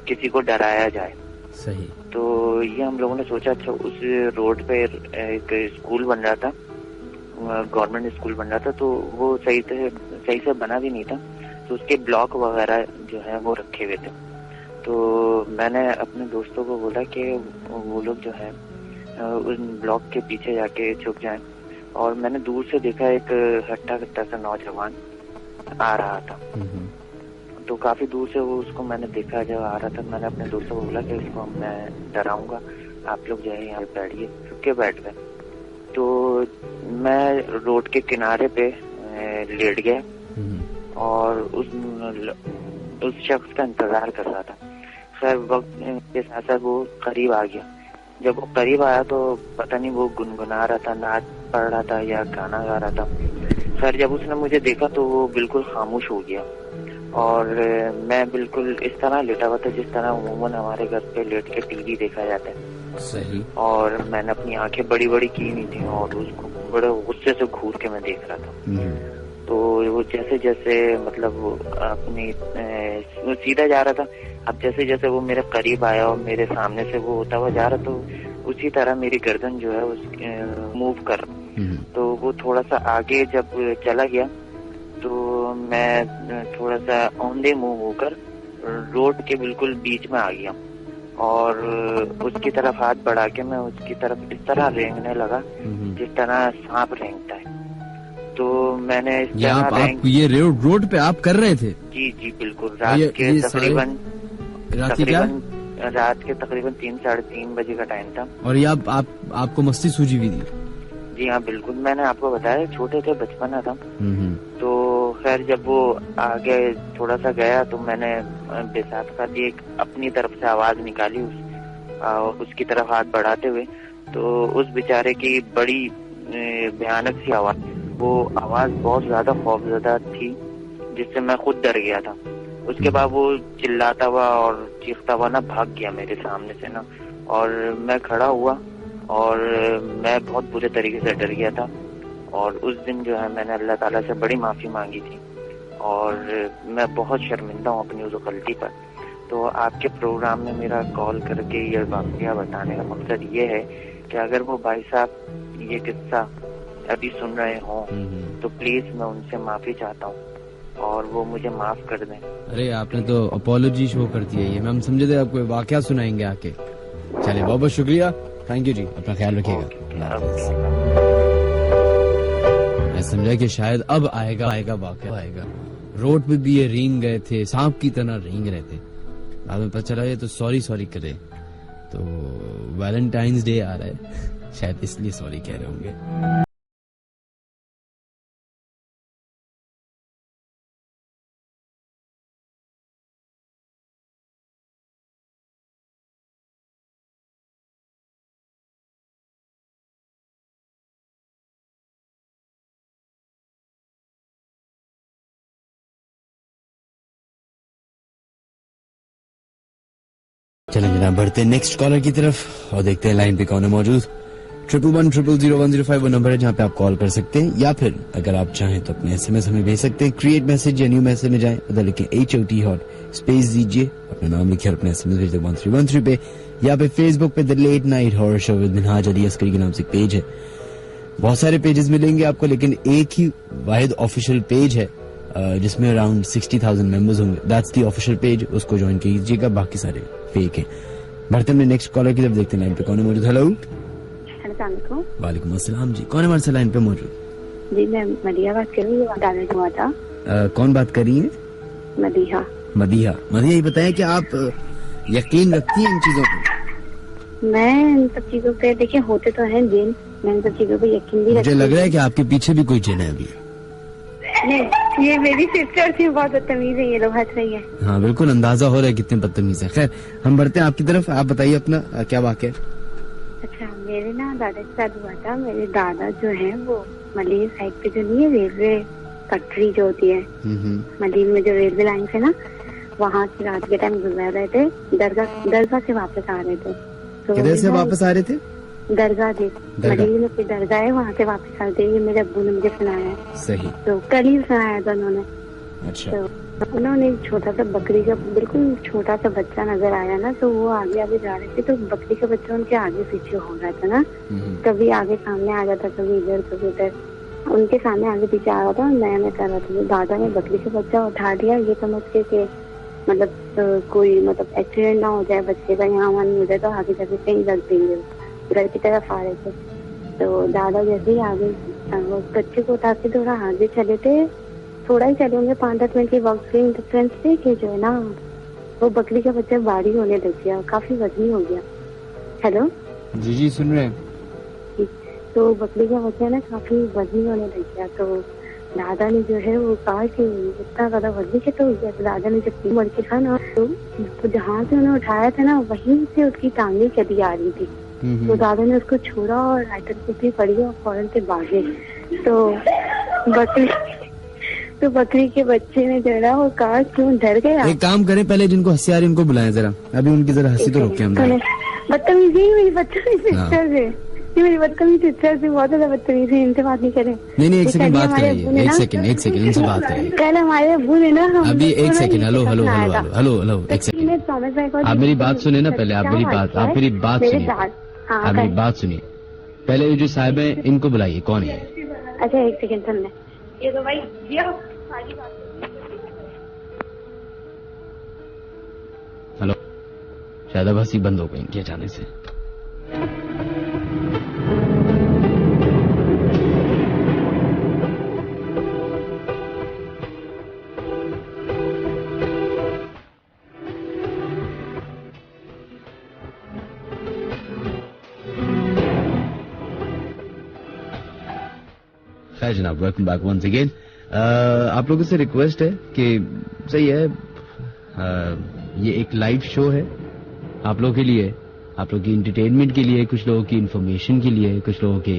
किसी को डराया जाए। सही। तो ये हम लोगों ने सोचा, अच्छा उस रोड पे एक स्कूल बन रहा था, गवर्नमेंट स्कूल बन रहा था, तो वो सही से बना भी नहीं था, तो उसके ब्लॉक वगैरह जो है वो रखे हुए थे। तो मैंने अपने दोस्तों को बोला कि वो लोग जो है उन ब्लॉक के पीछे जाके छुप जाएं, और मैंने दूर से देखा एक हट्टा सा नौजवान आ रहा था। तो काफी दूर से वो उसको मैंने देखा जब आ रहा था। मैंने अपने दोस्तों को बोला कि इसको मैं डराऊंगा, आप लोग जो है यहाँ बैठिए। छुप के बैठ गए। तो मैं रोड के किनारे पे लेट गया और उस शख्स का इंतजार कर रहा था। खैर वक्त के साथ साथ वो करीब आ गया। जब वो करीब आया तो पता नहीं वो गुनगुना रहा था, नाच पढ़ रहा था या गाना गा रहा था। खैर जब उसने मुझे देखा तो वो बिल्कुल खामोश हो गया और मैं बिल्कुल इस तरह लेटा हुआ था जिस तरह अमूमन हमारे घर पे लेट के टीवी देखा जाता है। सही। और मैंने अपनी आंखें बड़ी बड़ी की नहीं थी और उसको बड़े गुस्से से घूर के मैं देख रहा था। तो वो जैसे जैसे मतलब अपनी वो सीधा जा रहा था। अब जैसे जैसे वो मेरे करीब आया और मेरे सामने से वो होता हुआ जा रहा, तो उसी तरह मेरी गर्दन जो है उस मूव कर, तो वो थोड़ा सा आगे जब चला गया तो मैं थोड़ा सा औंधे मुंह होकर रोड के बिल्कुल बीच में आ गया और उसकी तरफ हाथ बढ़ा के मैं उसकी तरफ इस तरह रेंगने लगा जिस तरह सांप रेंगता है। तो मैंने इस तरह आप ये रोड पे आप कर रहे थे? जी जी बिल्कुल। रात के तकरीबन रात के तकरीबन 3 साढ़े 3 बजे का टाइम था। और ये आपको मस्ती सूझी हुई थी? जी हाँ बिल्कुल। मैंने आपको बताया छोटे थे, बचपना था। तो खैर जब वो आगे थोड़ा सा गया तो मैंने बेसाख्ता एक अपनी तरफ से आवाज निकाली उसकी तरफ हाथ बढ़ाते हुए। तो उस बेचारे की बड़ी भयानक सी आवाज, वो आवाज बहुत ज्यादा खौफजदा थी जिससे मैं खुद डर गया था। उसके बाद वो चिल्लाता हुआ और चीखता हुआ ना भाग गया मेरे सामने से ना, और मैं खड़ा हुआ और मैं बहुत बुरे तरीके से डर गया था। और उस दिन जो है मैंने अल्लाह ताला से बड़ी माफी मांगी थी और मैं बहुत शर्मिंदा हूँ अपनी उस गलती पर। तो आपके प्रोग्राम में मेरा कॉल करके ये वाकया बताने का मकसद ये है कि अगर वो भाई साहब ये किस्सा अभी सुन रहे हों तो प्लीज मैं उनसे माफी चाहता हूँ और वो मुझे माफ कर दें। अरे आपने तो अपॉलॉजी शो कर दी है ये, हम समझे थे आपको वाकया सुनाएंगे आके। चलिए बहुत बहुत शुक्रिया, थैंक यू जी, अपना ख्याल रखिएगा। मैं समझा कि शायद अब आएगा वाकया आएगा। रोड पे भी ये रेंग गए थे, सांप की तरह रेंग रहे थे। बाद में पता चला ये तो सॉरी करे। तो वैलेंटाइंस डे आ रहा है, शायद इसलिए सॉरी कह रहे होंगे। चलें जनाब, बढ़ते हैं नेक्स्ट कॉलर की तरफ और देखते हैं लाइन पे कौन है मौजूद। 1110000105 वो नंबर है जहाँ पे आप कॉल कर सकते हैं, या फिर अगर आप चाहें तो अपने SMS हमें भेज सकते हैं। क्रिएट मैसेज या न्यू मैसेज में जाएं, उधर लिखें HOT हॉट, स्पेस दीजिए, अपना नाम लिखिए और अपने SMS भेज दें 1313 पे, या फिर फेसबुक पे the late night horror show with Minhaj Ali Askari के नाम से पेज है। बहुत सारे पेजेस मिलेंगे आपको, लेकिन एक ही वाहिद ऑफिशियल पेज है जिसमें अराउंड 60,000 मेंबर्स होंगे। दैट्स द ऑफिशियल पेज, उसको ज्वाइन कीजिएगा, बाकी सारे फेक है। बढ़ते हैं नेक्स्ट कॉलर की तरफ, देखते हैं लाइन पे कौन है मौजूद। हेलो, वालेकुम अस्सलाम जी, कौन है हमारे लाइन पे मौजूद? जी मैं मदिया बात कर रही हूँ, हुआ था। कौन बात कर रही है? मदिया ये बताएं कि आप यकीन रखती हैं इन चीजों पे? मैं इन सब चीजों पे, देखिए होते तो हैं जिन, मैं इन सब चीजों पे यकीन भी रखती हूँ। मुझे लग रहा है कि आपके पीछे भी कोई जिन है अभी। नहीं, ये मेरी सिस्टर थी, बहुत बदतमीज है ये लोग, हंस रही है। हाँ बिल्कुल, अंदाजा हो रहा है कितने बदतमीज है। खैर हम बढ़ते हैं आपकी तरफ, आप बताइए अपना क्या वाक़या है। अच्छा, मेरे ना दादा के साथ हुआ था। मेरे दादा जो है वो मलीर साइड पे जो नहीं है रेलवे पटरी जो होती है मलीर में, जो रेलवे लाइन से ना, वहाँ से रात के टाइम गुजर रहे थे, दरगाह से वापस आ रहे थे। तो किधर से वापस आ रहे थे? दरगाह थे, मदीने में कोई दरगाह है, वहाँ से वापस आते हैं। ये मेरे अब्बू ने मुझे सुनाया है। सही। तो कल ही सुनाया था उन्होंने। अच्छा। तो उन्होंने एक छोटा सा बकरी का बिल्कुल छोटा सा बच्चा नजर आया ना, तो वो आगे आगे जा रहे थे, तो बकरी का बच्चा उनके आगे पीछे हो रहा था ना, कभी आगे सामने आ जाता, कभी इधर कभी उधर, उनके सामने आगे पीछे आ रहा था। मैं कर रहा था, दादा ने बकरी का बच्चा उठा दिया, ये समझ के मतलब कोई मतलब एक्सीडेंट ना हो जाए बच्चे का, यहाँ वहाँ नहीं हो जाए, तो आगे जाके कहीं रख देंगे। घर की तरफ आ रहे थे, तो दादा जैसे ही आगे बच्चे को उठा के थोड़ा आगे चले थे, थोड़ा ही चले होंगे 5-10 मिनट की वॉकिंग डिस्टेंस से, कि जो है ना वो बकरी का बच्चा भारी होने लग गया, काफी वजनी हो गया। हेलो जी सुन रहे हैं। तो बकरी का बच्चा ना काफी वजनी होने लग गया, तो दादा ने जो है वो कहा कि इतना ज्यादा वजनी के, तो दादा ने जब मर के कहा ना, तो जहाँ से उन्हें उठाया था ना वहीं से उसकी टांगे चली आ रही थी। तो दादा ने उसको छोड़ा और आयतन कुछ पड़ी और फौरन से भागे। तो बकरी के बच्चे ने जो ना वो कहा क्यों डर गया। एक काम करें, पहले जिनको हंसी आ रही उनको बुलाएं जरा, अभी उनकी जरा हंसी तो रोके हम। बदतमीजी हुई, बदतमीजी सिस्टर से, ये मेरी बदतमीज सिस्टर से बहुत ज्यादा बदतमीज है, इनसे बात नहीं करें। नहीं एक सेकंड बात कराइए, एक सेकंड इनसे बात कराइए। कल हमारे अब्बू ने ना अभी एक सेकंड, हेलो एक सेकंड, आप मेरी बात सुने ना पहले, आप मेरी बात सुनिए, आप मेरी बात सुनिए पहले। ये जो साहब है इनको बुलाइए, कौन है? अच्छा एक सेकंड सुनने, ये तो भाई हेलो, शायद अब हंसी बंद हो गई इनके अचानक से। खैर जनाब, वेलकम बैक वंस अगेन। आप लोगों से रिक्वेस्ट है कि सही है, ये एक लाइव शो है आप लोगों के लिए, आप लोगों की एंटरटेनमेंट के लिए, कुछ लोगों की इंफॉर्मेशन के लिए, कुछ लोगों के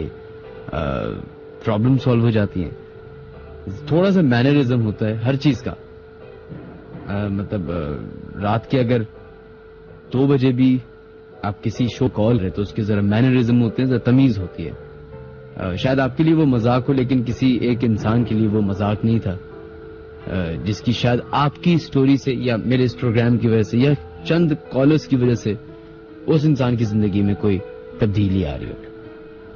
प्रॉब्लम सॉल्व हो जाती हैं। थोड़ा सा मैनरिज्म होता है हर चीज का, मतलब रात के अगर 2 बजे भी आप किसी शो कॉल रहे तो उसके जरा मैनरिज्म होते हैं, जरा तमीज होती है। शायद आपके लिए वो मजाक हो, लेकिन किसी एक इंसान के लिए वो मजाक नहीं था, जिसकी शायद आपकी स्टोरी से या मेरे इस प्रोग्राम की वजह से या चंद कॉलर्स की वजह से उस इंसान की जिंदगी में कोई तब्दीली आ रही हो।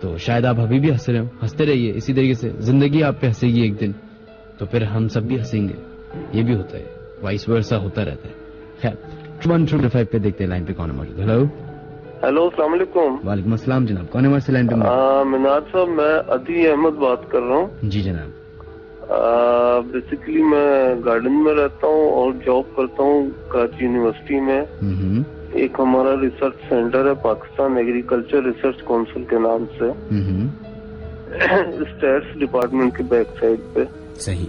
तो शायद आप अभी भी हंस रहे हो, हंसते रहिए इसी तरीके से, जिंदगी आप पे हंसेगी एक दिन तो फिर हम सब भी हंसेंगे, ये भी होता है, वाइस वर्सा होता रहता है। खैर 125 पे देखते हैं लाइन पे कौन है मौजूद। हेलो हेलो, अस्सलाम वालेकुम। वालेकुम अस्सलाम जनाब, कौन है हमारे से लाइन पे? मिनाज साहब, मैं अदी अहमद बात कर रहा हूँ। जी जनाब। बेसिकली मैं गार्डन में रहता हूँ और जॉब करता हूँ कराची यूनिवर्सिटी में। एक हमारा रिसर्च सेंटर है पाकिस्तान एग्रीकल्चर रिसर्च काउंसिल के नाम से, स्टैट्स डिपार्टमेंट के बैक साइड पे। सही।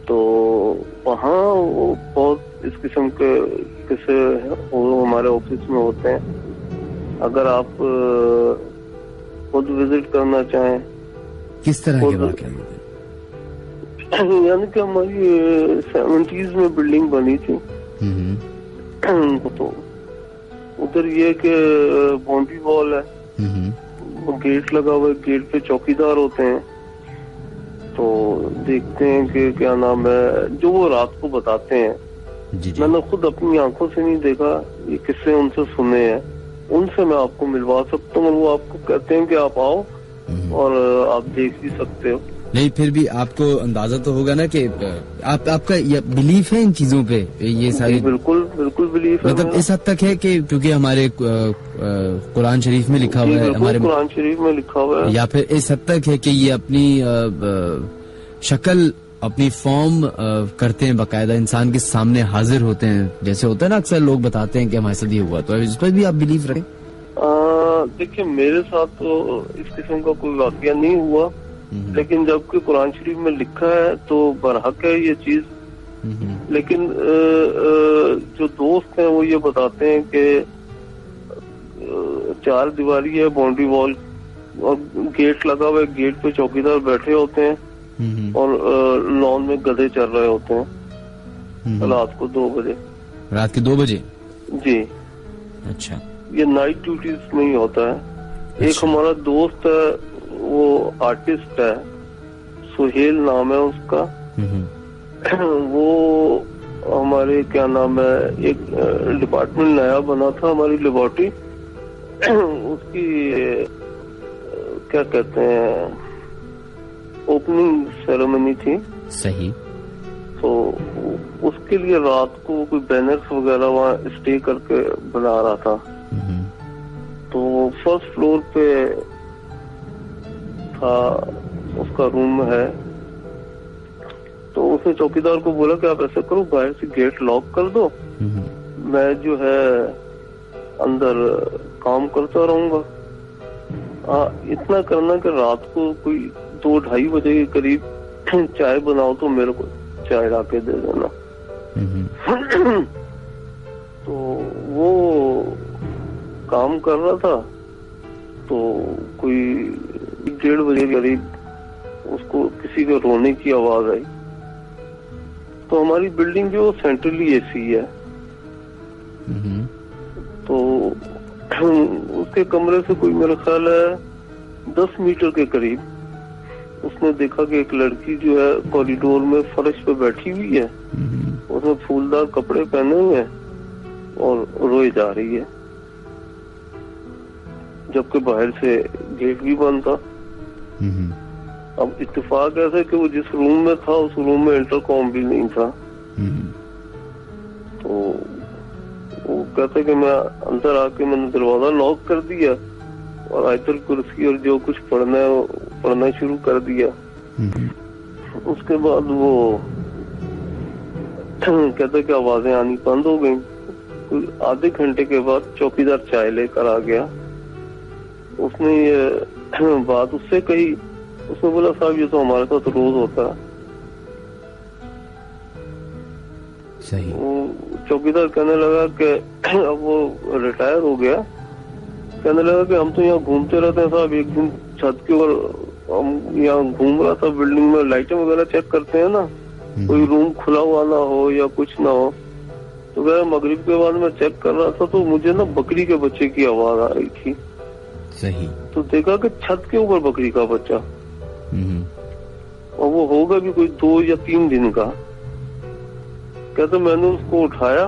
तो वहाँ वो बहुत इस किस्म के किस्से वो हमारे ऑफिस में होते हैं। अगर आप खुद विजिट करना चाहें। किस तरह के वाक़या? यानी कि हमारी 70s में बिल्डिंग बनी थी, तो उधर ये कि बाउंड्री वॉल है, गेट लगा हुआ है, गेट पे चौकीदार होते हैं। तो देखते हैं कि क्या नाम है, जो वो रात को बताते हैं, मैंने खुद अपनी आंखों से नहीं देखा, ये किस्से उनसे सुने हैं, उनसे मैं आपको मिलवा सकता हूँ। वो आपको कहते हैं कि आप आओ और आप देख भी सकते हो। नहीं, फिर भी आपको अंदाजा तो होगा ना कि आपका बिलीफ है इन चीजों पे, ये सारी? बिल्कुल बिलीफ है। मतलब इस हद तक है कि क्योंकि हमारे कुरान शरीफ में लिखा हुआ है, हमारे कुरान शरीफ में लिखा हुआ है, या फिर इस हद तक है कि ये अपनी शक्ल, अपनी फॉर्म करते हैं, बाकायदा इंसान के सामने हाजिर होते हैं, जैसे होता है ना अक्सर लोग बताते हैं कि हमारे साथ ये हुआ। तो इस पर भी आप बिलीव रखें? देखिए, मेरे साथ तो इस किस्म का कोई वाकया नहीं हुआ, लेकिन जबकि कुरान शरीफ में लिखा है तो बरहक है ये चीज। लेकिन जो दोस्त हैं वो ये बताते हैं कि 4 दीवारी है, बाउंड्री वॉल और गेट लगा हुआ है, गेट पे चौकीदार बैठे होते हैं और लॉन में गधे चल रहे होते हैं रात को 2 बजे। रात के 2 बजे? जी। अच्छा। ये नाइट ड्यूटीज में ही होता है। अच्छा। एक हमारा दोस्त है, वो आर्टिस्ट है, सुहेल नाम है उसका। वो हमारे क्या नाम है, एक डिपार्टमेंट नया बना था हमारी लेबोरेटरी, उसकी क्या कहते हैं, ओपनिंग सेरेमनी थी। सही। तो उसके लिए रात को कोई बैनर्स वगैरह वहाँ स्टे करके बना रहा था। तो फर्स्ट फ्लोर पे था, उसका रूम है। तो उसने चौकीदार को बोला कि आप ऐसा करो, बाहर से गेट लॉक कर दो, मैं जो है अंदर काम करता रहूंगा। इतना करना कि रात को कोई 2-2:30 बजे के करीब चाय बनाओ तो मेरे को चाय ला के दे देना। तो वो काम कर रहा था, तो कोई 1:30 बजे के करीब उसको किसी के रोने की आवाज आई। तो हमारी बिल्डिंग जो सेंट्रली एसी है, तो उसके कमरे से कोई मेरा ख्याल है 10 मीटर के करीब उसने देखा कि एक लड़की जो है कॉरिडोर में फर्श पे बैठी हुई है, उसने फूलदार कपड़े पहने हुए हैं और रोए जा रही है, जबकि बाहर से गेट भी बंद था। अब इत्तेफाक ऐसा कि वो जिस रूम में था उस रूम में इंटरकॉम भी नहीं था। तो वो कहते कि मैं अंदर आके मैंने दरवाजा लॉक कर दिया और आयतुल कुर्सी और जो कुछ पढ़ना है वो पढ़ना शुरू कर दिया। उसके बाद वो कहते कि आवाजें आनी बंद हो गई। आधे घंटे के बाद चौकीदार चाय लेकर आ गया। उसने ये बात उससे कही। उसने बोला साहब ये तो हमारे साथ रोज होता है। सही। चौकीदार कहने लगा कि अब वो रिटायर हो गया, कहने लगा कि हम तो यहाँ घूमते रहते हैं साहब। एक दिन छत के ऊपर हम यहाँ घूम रहा था, बिल्डिंग में लाइटें वगैरह चेक करते हैं ना, कोई रूम खुला हुआ ना हो या कुछ ना हो। तो वह मगरिब के बाद मैं चेक कर रहा था तो मुझे ना बकरी के बच्चे की आवाज आ रही थी। सही। तो देखा कि छत के ऊपर बकरी का बच्चा, और वो होगा भी कोई 2 या 3 दिन का। कहते मैंने उसको उठाया,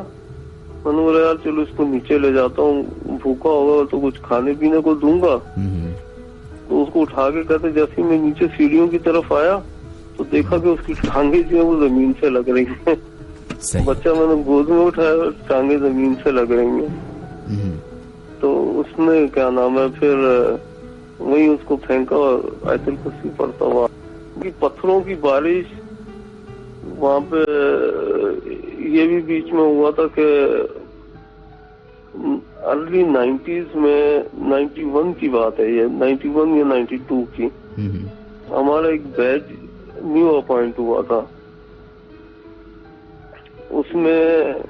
मैंने बोला यार चलो इसको नीचे ले जाता हूँ, भूखा होगा तो कुछ खाने पीने को दूंगा। तो उसको उठा के कहते जैसे मैं नीचे सीढ़ियों की तरफ आया तो देखा कि उसकी टांगे जो है वो जमीन से लग रही है। बच्चा मैंने गोद में उठाया, टांगे जमीन से लग रही है। तो उसने क्या नाम है फिर वही उसको फेंका और आयतुल कुर्सी पड़ता हुआ। कि पत्थरों की बारिश वहाँ पे ये भी बीच में हुआ था कि अर्ली 90s में 91 की बात है, ये 91 या 92 की। हमारा एक बैच न्यू अपॉइंट हुआ था। उसमें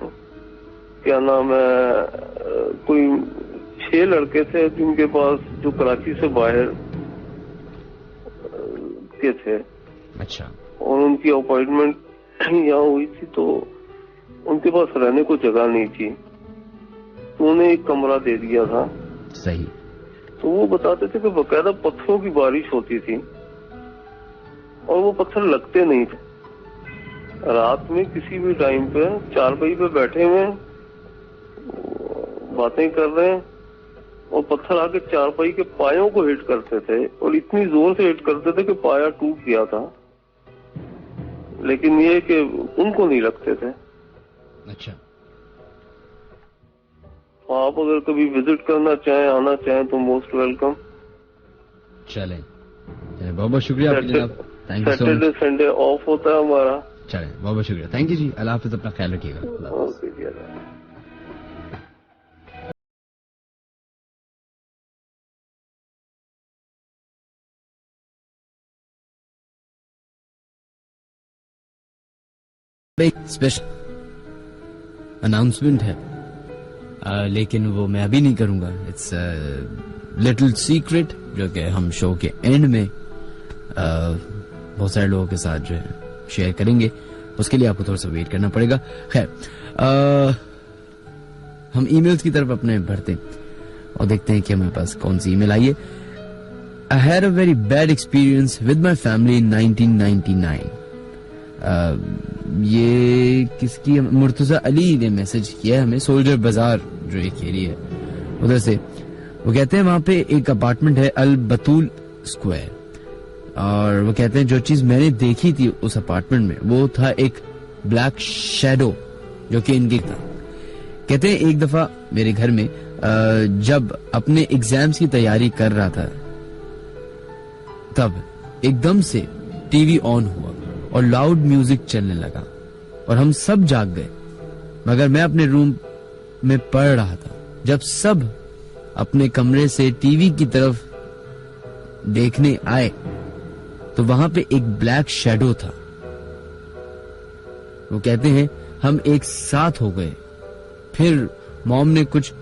क्या नाम है कोई 6 लड़के थे जिनके पास जो कराची से बाहर के थे। अच्छा। और उनकी अपॉइंटमेंट यहाँ हुई थी तो उनके पास रहने को जगह नहीं थी, तो उन्हें एक कमरा दे दिया था। सही। तो वो बताते थे कि बकायदा पत्थरों की बारिश होती थी और वो पत्थर लगते नहीं थे। रात में किसी भी टाइम पे चारपाई पे बैठे हुए बातें कर रहे हैं और पत्थर आके चारपाई के पायों को हिट करते थे और इतनी जोर से हिट करते थे कि पाया टूट गया था, लेकिन ये कि उनको नहीं लगते थे। अच्छा। आप अगर कभी विजिट करना चाहें, आना चाहें तो मोस्ट वेलकम। चलें, बहुत बहुत शुक्रिया आपका जनाब। Thank you so much. Saturday Sunday off होता है हमारा। चलें, बहुत बहुत शुक्रिया। थैंक यू जी। अल्लाह हाफिज, अपना ख्याल रखिएगा। ओके जी। एक स्पेशल अनाउंसमेंट है, लेकिन वो मैं अभी नहीं करूंगा। इट्स लिटिल सीक्रेट जो कि हम शो के एंड में बहुत सारे लोगों के साथ जो है शेयर करेंगे। उसके लिए आपको थोड़ा सा वेट करना पड़ेगा। खैर, हम ईमेल्स की तरफ अपने बढ़ते और देखते हैं कि हमारे पास कौन सी ईमेल आई है। I had a very bad experience with my family in 1999। ये किसकी, मुर्तजा अली ने मैसेज किया है हमें, सोल्जर बाजार जो एक एरिया है उधर से। वो कहते हैं वहां पे एक अपार्टमेंट है अल बतूल स्क्वायर, और वो कहते हैं जो चीज मैंने देखी थी उस अपार्टमेंट में वो था एक ब्लैक शैडो जो कि इनकी था। कहते हैं एक दफा मेरे घर में जब अपने एग्जाम्स की तैयारी कर रहा था तब एकदम से टीवी ऑन हुआ और लाउड म्यूजिक चलने लगा और हम सब जाग गए, मगर मैं अपने रूम में पढ़ रहा था। जब सब अपने कमरे से टीवी की तरफ देखने आए तो वहां पे एक ब्लैक शैडो था। वो कहते हैं हम एक साथ हो गए। फिर मॉम ने कुछ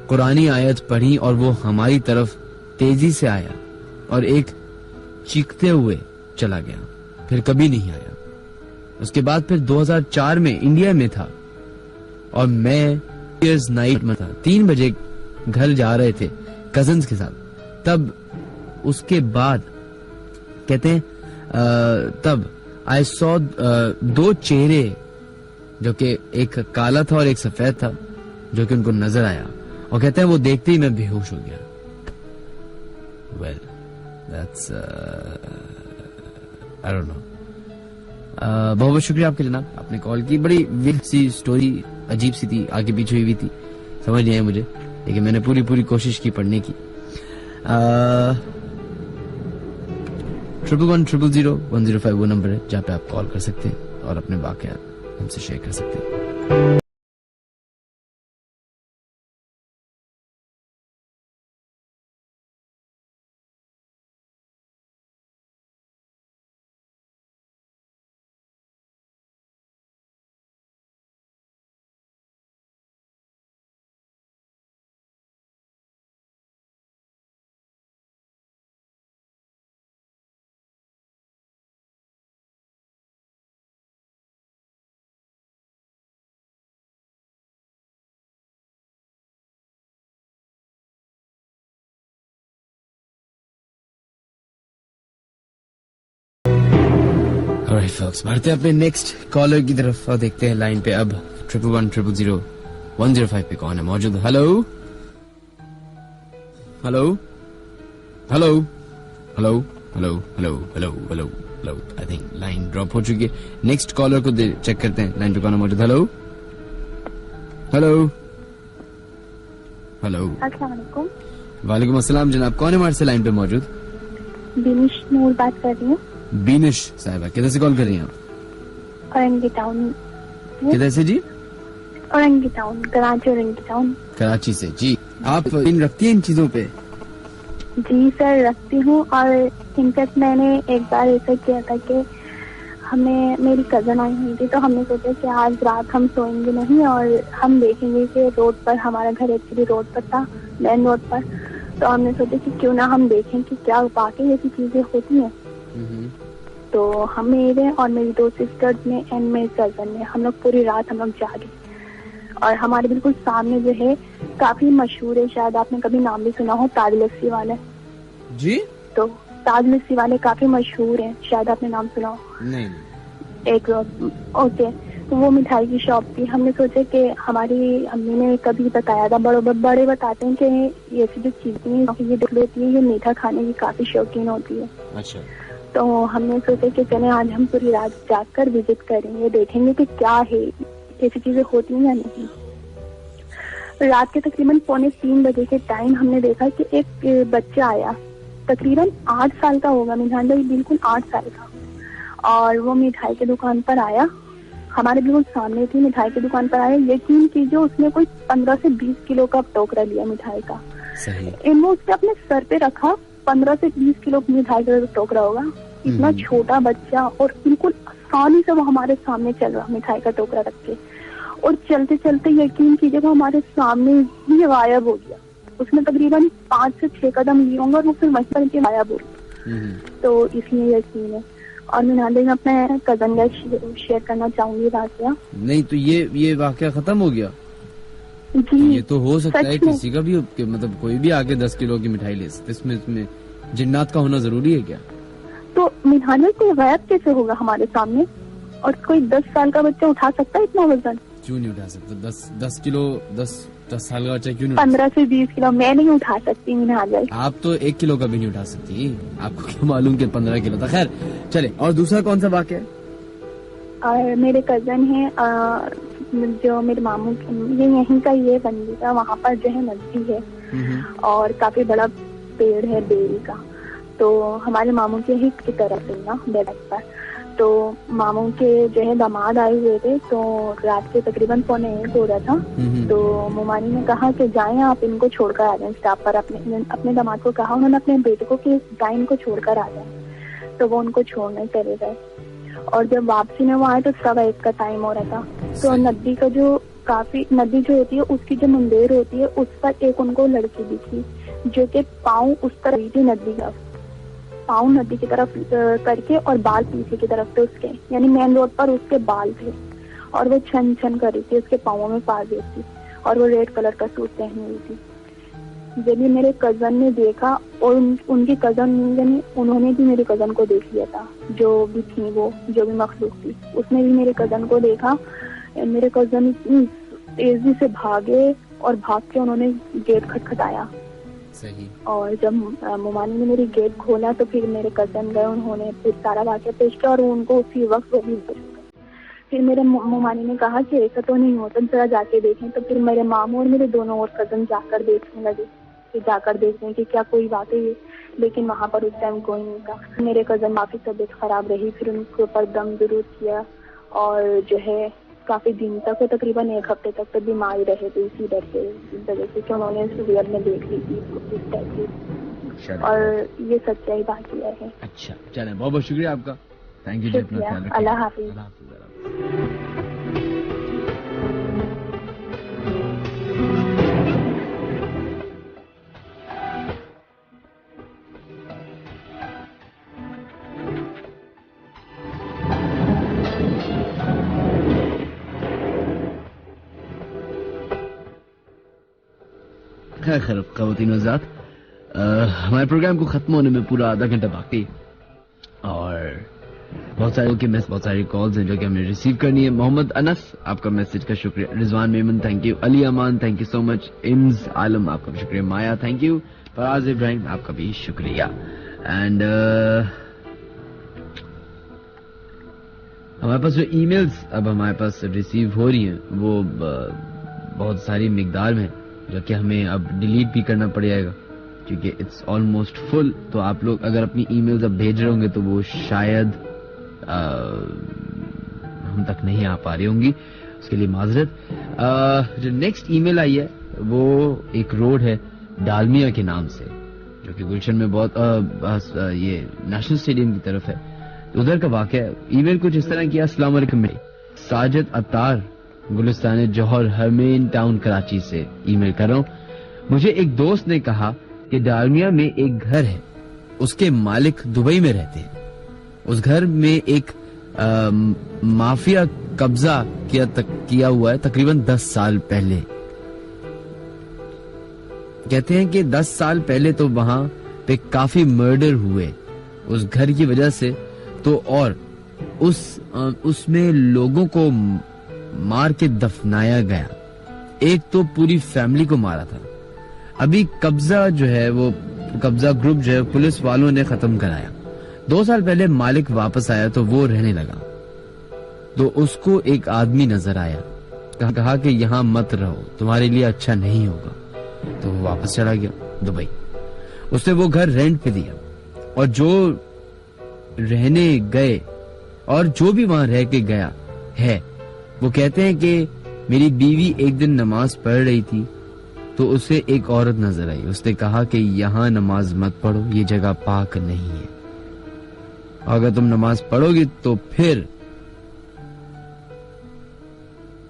कुरानी आयत पढ़ी और वो हमारी तरफ तेजी से आया और एक चीखते हुए चला गया, फिर कभी नहीं आया। उसके बाद फिर 2004 में इंडिया में था और मैं इयर्स नाइट में था, 3 बजे घर जा रहे थे कजन्स के साथ। तब उसके बाद कहते हैं तब आई सॉ 2 चेहरे, जो कि एक काला था और एक सफेद था, जो कि उनको नजर आया, और कहते हैं वो देखते ही मैं बेहोश हो गया। Well that's I don't know. बहुत बहुत शुक्रिया आपके जनाब, आपने कॉल की। बड़ी विद सी स्टोरी, अजीब सी थी, आगे पीछे हुई थी, समझ नहीं आई मुझे, लेकिन मैंने पूरी कोशिश की पढ़ने की। 11100105 वो नंबर है जहाँ पे आप कॉल कर सकते हैं और अपने वाकयात हमसे शेयर कर सकते हैं। Alright folks, बढ़ते हैं अपने नेक्स्ट कॉलर की तरफ और देखते हैं लाइन पे अब 11100105 पे कौन है मौजूद। Hello hello hello hello hello hello hello hello hello. I think line drop हो चुकी है। नेक्स्ट कॉलर को चेक करते हैं, लाइन पे कौन है मौजूद। Hello hello hello. अस्सलाम वालेकुम। वालेकुम अस्सलाम जनाब, कौन है हमारे से लाइन पे मौजूद? बिनिश नूर बात कर रही हूँ। बीनिश साहिबा, किधर से कॉल कर रही हैं आप? औरंगी टाउन। किधर से जी? Orangi town, Karachi Orangi town. कराची से जी। आप इन रखती हैं इन चीजों पे? जी सर रखती हूँ, और इनफैक्ट मैंने एक बार ऐसा किया था कि हमें मेरी कजन आई हुई थी, तो हमने सोचा कि आज रात हम सोएंगे नहीं और हम देखेंगे कि रोड पर, हमारा घर एक्चुअली रोड पर था, मेन रोड पर, तो हमने सोचा कि क्यों ना हम देखें कि क्या वाकई ऐसी चीजें होती हैं। तो हम, मेरे और मेरी 2 सिस्टर्स ने एंड मेरे कजन ने, हम लोग पूरी रात हम लोग जागे, और हमारे बिल्कुल सामने जो है काफी मशहूर है, शायद आपने कभी नाम भी सुना हो, ताज लस्सी वाले जी। तो ताज लस्सी वाले काफी मशहूर हैं, शायद आपने नाम सुना हो। नहीं। एक ओके, तो वो मिठाई की शॉप थी। हमने सोचा कि हमारी अम्मी ने कभी बताया था, बड़े बताते हैं कि ऐसी जो चीजें ये होती है, ये मीठा खाने की काफी शौकीन होती है। अच्छा। तो हमने सोचा कि चले आज हम पूरी रात जाकर विजिट करेंगे, देखेंगे कि क्या है, ऐसी चीजें होती हैं या नहीं। रात के तकरीबन 2:45 बजे के टाइम हमने देखा कि एक बच्चा आया, तकरीबन 8 साल का होगा, मिठाई बिल्कुल 8 साल का, और वो मिठाई की दुकान पर आया, हमारे बिल्कुल सामने थी, मिठाई की दुकान पर आया। यकीन कीजिए उसने कोई 15 से 20 किलो का टोकरा लिया मिठाई का। वो उसने अपने सर पे रखा, 15 से 20 किलो मिठाई का टोकरा होगा, इतना छोटा बच्चा, और बिल्कुल आसानी से वो हमारे सामने चल रहा मिठाई का टोकरा रख के, और चलते चलते यकीन कीजिए वो हमारे सामने ही गायब हो गया। उसने तकरीबन 5 से 6 कदम लिए होंगे और वो फिर वहीं पर के गायब हो गया। तो इसलिए यकीन है। और मैं अपने कजन का शेयर करना चाहूंगी वाकया। नहीं तो ये वाकया खत्म हो गया जी। ये तो हो सकता है किसी का भी, मतलब कोई भी आके 10 किलो की मिठाई ले सकते, इसमें जिन्नात का होना जरूरी है क्या? तो मिठाई को गायब कैसे होगा हमारे सामने? और कोई 10 साल का बच्चा उठा सकता है इतना वजन? क्यों नहीं उठा सकता? 10 किलो 10 साल का बच्चा क्यों नहीं? 15 से 20 किलो मैं नहीं उठा सकती मिठाई। आप तो 1 किलो का भी नहीं उठा सकती, आपको क्या मालूम कि 15 किलो था। खैर चले, और दूसरा कौन सा वाकया है? और मेरे कजन है जो मेरे मामू, ये यहीं का ये बंदी का, वहाँ पर जो है नदी है और काफी बड़ा पेड़ है बेल का। तो हमारे मामू के ही की तरफ है ना बेड़ पर, तो मामू के जो है दामाद आए हुए थे, तो रात के तकरीबन 1:15 हो रहा था। तो मुमानी ने कहा कि जाएं आप इनको छोड़कर आ जाएं स्टाफ पर। अपने दामाद को कहा, उन्होंने अपने बेटे को कि जाएं इनको छोड़कर आ जाएं। तो वो उनको छोड़ने चले गए, और जब वापसी में वो आए तो 1:15 का टाइम हो रहा था। तो नदी का जो नदी जो होती है उसकी जो मुंदेर होती है, उस पर एक उनको लड़की दिखी जो कि पाँव उस तरफ थी, नदी का पाँव नदी की तरफ करके और बाल पीछे की तरफ थे उसके, यानी मेन रोड पर उसके बाल थे, और वो छन छन कर रही थी, उसके पाँवों में पा गई थी, और वो रेड कलर का सूट पहनी हुई थी। जब ये मेरे कजन ने देखा और उनकी कजन उन्होंने भी मेरे कजन को देख लिया था, जो भी थी वो जो भी मखलूक थी, उसने भी मेरे कजन को देखा। मेरे कजन इतनी तेजी से भागे और भाग के उन्होंने गेट खटखटाया। सही। और जब मोमानी ने मेरी गेट खोला तो फिर मेरे कजन गए, उन्होंने फिर सारा वाक़या पेश किया और उनको उसी वक्त वो भी फिर मेरे मोमानी ने कहा कि ऐसा तो नहीं होता, जरा जाके देखें। तो फिर मेरे मामू और मेरे दोनों और कजन जाकर देखने लगे कि जाकर देखें कि क्या कोई बात है, लेकिन वहाँ पर उस टाइम कोई नहीं था। मेरे कजन काफी तबीयत खराब रही, फिर उनके ऊपर दम जरूर किया और जो है काफी दिन तक, तकरीबन 1 हफ्ते तक तो बीमार ही रहे थे इसी डर के वजह से कि उन्होंने सीरियल में देख ली थी इस टाइप की, और ये सच्चाई बात यह है। अच्छा, चलें, बहुत बहुत शुक्रिया आपका, थैंक यू जी, अपना ख्याल रखिए, अल्लाह हाफिज। खैर ख़वातीन हज़रात, हमारे प्रोग्राम को खत्म होने में पूरा आधा घंटा बाकी और बहुत सारी कॉल्स हैं जो कि हमें रिसीव करनी है। मोहम्मद अनस, आपका मैसेज का शुक्रिया। Rizwan Memon, thank you. Ali Aman, thank you so much. Ims Alam, आपका भी शुक्रिया। Maya, thank you. फराज इब्राहिम, आपका भी शुक्रिया। एंड हमारे पास जो ईमेल्स अब हमारे पास रिसीव हो रही हैं वो बहुत सारी मिकदार में, जो कि हमें अब डिलीट भी करना पड़ जाएगा क्योंकि इट्स ऑलमोस्ट फुल। तो आप लोग अगर अपनी ईमेल्स अब भेज रहे होंगे तो वो शायद हम तक नहीं आ पा रही होंगी, उसके लिए माजरत। जो नेक्स्ट ईमेल आई है वो एक रोड है डालमिया के नाम से, जो कि गुलशन में बहुत ये नेशनल स्टेडियम की तरफ है, तो उधर का वाक़या। ईमेल कुछ इस तरह किया, अस्सलाम वालेकुम, साजिद अतार, गुलिस्तान जौहर, हरमेन टाउन, कराची से ईमेल कर रहा हूँ। मुझे एक दोस्त ने कहा कि डालमिया में एक घर है, उसके मालिक दुबई में रहते हैं। उस घर में एक माफिया कब्जा किया हुआ है तकरीबन 10 साल पहले। कहते हैं कि 10 साल पहले तो वहां पे काफी मर्डर हुए उस घर की वजह से, तो और उसमें लोगों को मार के दफनाया गया। एक तो पूरी फैमिली को मारा था। अभी कब्जा जो है वो कब्जा ग्रुप जो है पुलिस वालों ने खत्म कराया। 2 साल पहले मालिक वापस आया तो वो रहने लगा, तो उसको एक आदमी नजर आया, कहा कि यहाँ मत रहो, तुम्हारे लिए अच्छा नहीं होगा, तो वो वापस चला गया दुबई। उसने वो घर रेंट पे दिया और जो रहने गए और जो भी वहां रह के गया है, वो कहते हैं कि मेरी बीवी एक दिन नमाज पढ़ रही थी तो उसे एक औरत नजर आई। उसने कहा कि यहाँ नमाज मत पढ़ो, ये जगह पाक नहीं है, अगर तुम नमाज पढ़ोगी तो फिर